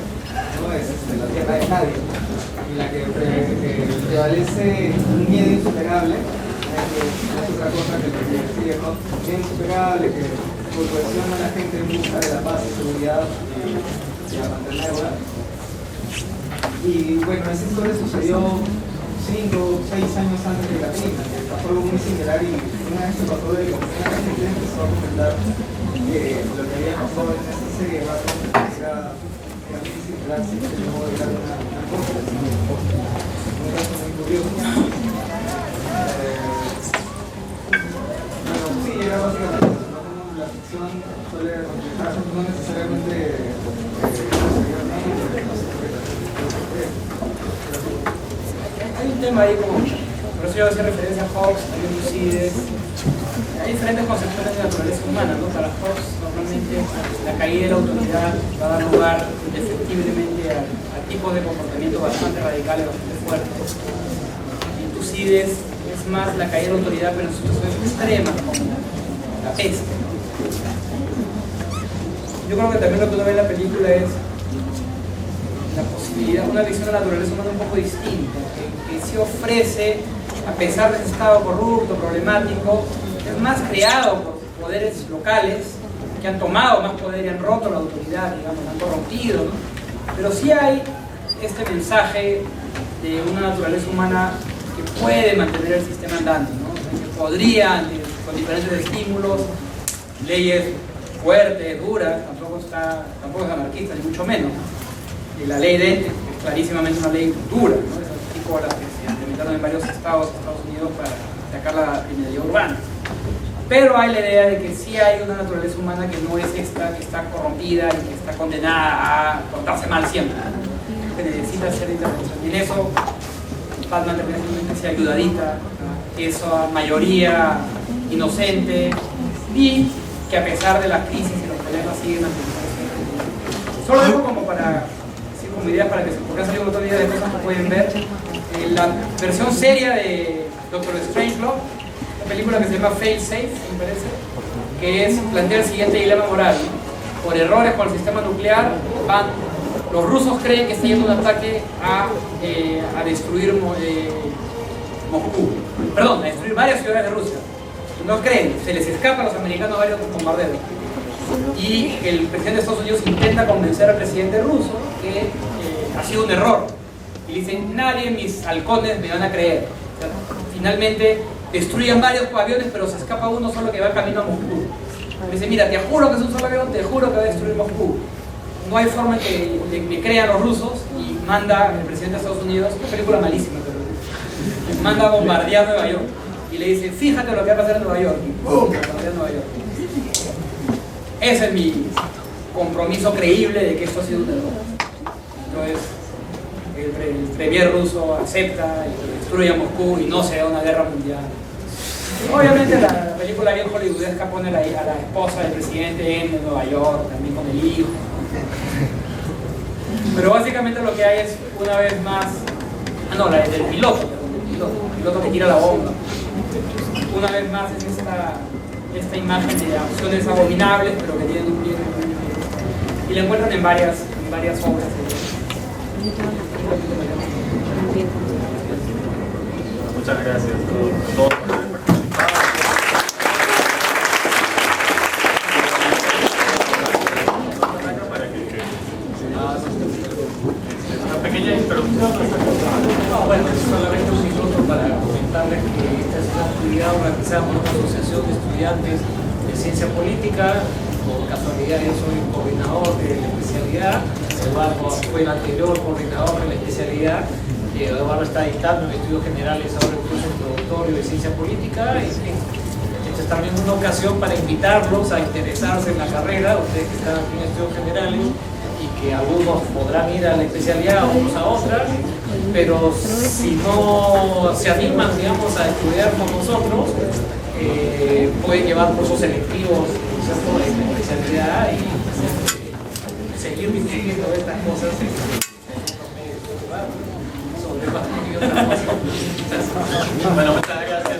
¿no? Es la tierra de nadie, en la que prevalece un miedo insuperable, que no es otra cosa que lo que sigue con bien insuperable, que cohesiona a la gente en busca de la paz y seguridad y a mantenerla. Y bueno, esa historia sucedió 5 o 6 años antes de la película, que pasó algo muy similar, y una vez que pasó de una gente empezó a comentar que lo que había pasado en esta serie de Batman era muy similar, si se llamó de una cosa, un caso muy curioso. Bueno, sí, era básicamente ¿no? Como la ficción suele reflejar, no necesariamente hay un tema ahí como, por eso yo hacía referencia a Hobbes, a Tucídides. Hay diferentes concepciones de naturaleza humana, ¿no? Para Hobbes normalmente la caída de la autoridad va a dar lugar indefectiblemente a tipos de comportamiento bastante radicales, bastante fuertes. En Tucídides es más la caída de la autoridad, pero en situaciones extremas, como la peste. Yo creo que también lo que uno ve en la película es la posibilidad, una visión de la naturaleza humana un poco distinta, que sí ofrece, a pesar de ese estado corrupto, problemático, es más creado por poderes locales que han tomado más poder y han roto la autoridad, digamos, han corrompido, ¿no? Pero sí hay este mensaje de una naturaleza humana que puede mantener el sistema andante, ¿no? Que podría, con diferentes estímulos, leyes fuertes, duras, tampoco es anarquista, ni mucho menos. Y la ley de es clarísimamente una ley dura, ¿no? Es tipo las que se implementaron en varios estados de Estados Unidos para atacar la criminalidad urbana. Pero hay la idea de que sí hay una naturaleza humana que no es esta, que está corrompida y que está condenada a portarse mal siempre, ¿no? Que necesita ser intervención. Y en eso Batman termina siendo una especie de ayudadita, ¿no? Esa mayoría inocente y que a pesar de la crisis y los problemas siguen manteniéndose. Solo digo como para decir como ideas para que se porque han salido un montón de ideas de cosas que pueden ver. La versión seria de Doctor Strangelove, una película que se llama Fail Safe, me parece, que es plantear el siguiente dilema moral. Por errores con el sistema nuclear, los rusos creen que está yendo un ataque a destruir Moscú. Perdón, a destruir varias ciudades de Rusia. No creen, se les escapa a los americanos varios bombarderos. Y el presidente de Estados Unidos intenta convencer al presidente ruso que ha sido un error. Y le dicen, nadie, mis halcones me van a creer. O sea, finalmente destruyen varios aviones, pero se escapa uno solo que va camino a Moscú. Le dice, mira, te juro que es un solo avión, te juro que va a destruir Moscú. No hay forma que me crean los rusos y manda el presidente de Estados Unidos, una película malísima, pero manda a bombardear Nueva York. Y le dice, fíjate lo que va a pasar en Nueva York. Y ¡pum! Bombardea Nueva York. Ese es mi compromiso creíble de que esto ha sido un error. Entonces, el premier ruso acepta y destruye a Moscú y no se da una guerra mundial. Obviamente la película bien hollywoodesca pone a la esposa del presidente en Nueva York, también con el hijo. Pero básicamente lo que hay es, una vez más, la del piloto, el piloto que tira la bomba. Una vez más es esta imagen de acciones abominables, pero que tienen un bien. Y la encuentran en varias obras. Muchas gracias a todos por haber participado. Para que una pequeña introducción. Bueno, solamente un minuto para comentarles que esta es una actividad organizada por una asociación de estudiantes de ciencia política. Por casualidad yo soy coordinador de la especialidad, Eduardo fue el anterior coordinador de la especialidad. Eduardo está dictando en estudios generales ahora el curso introductorio de ciencia política. Y esta es también una ocasión para invitarlos a interesarse en la carrera, ustedes que están aquí en estudios generales, y que algunos podrán ir a la especialidad, otros a otras, pero si no se animan, digamos, a estudiar con nosotros, pueden llevar cursos selectivos, ¿cierto?, en la especialidad y seguir discutiendo estas cosas sobre y otras cosas. Bueno, muchas gracias.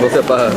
No se apaga.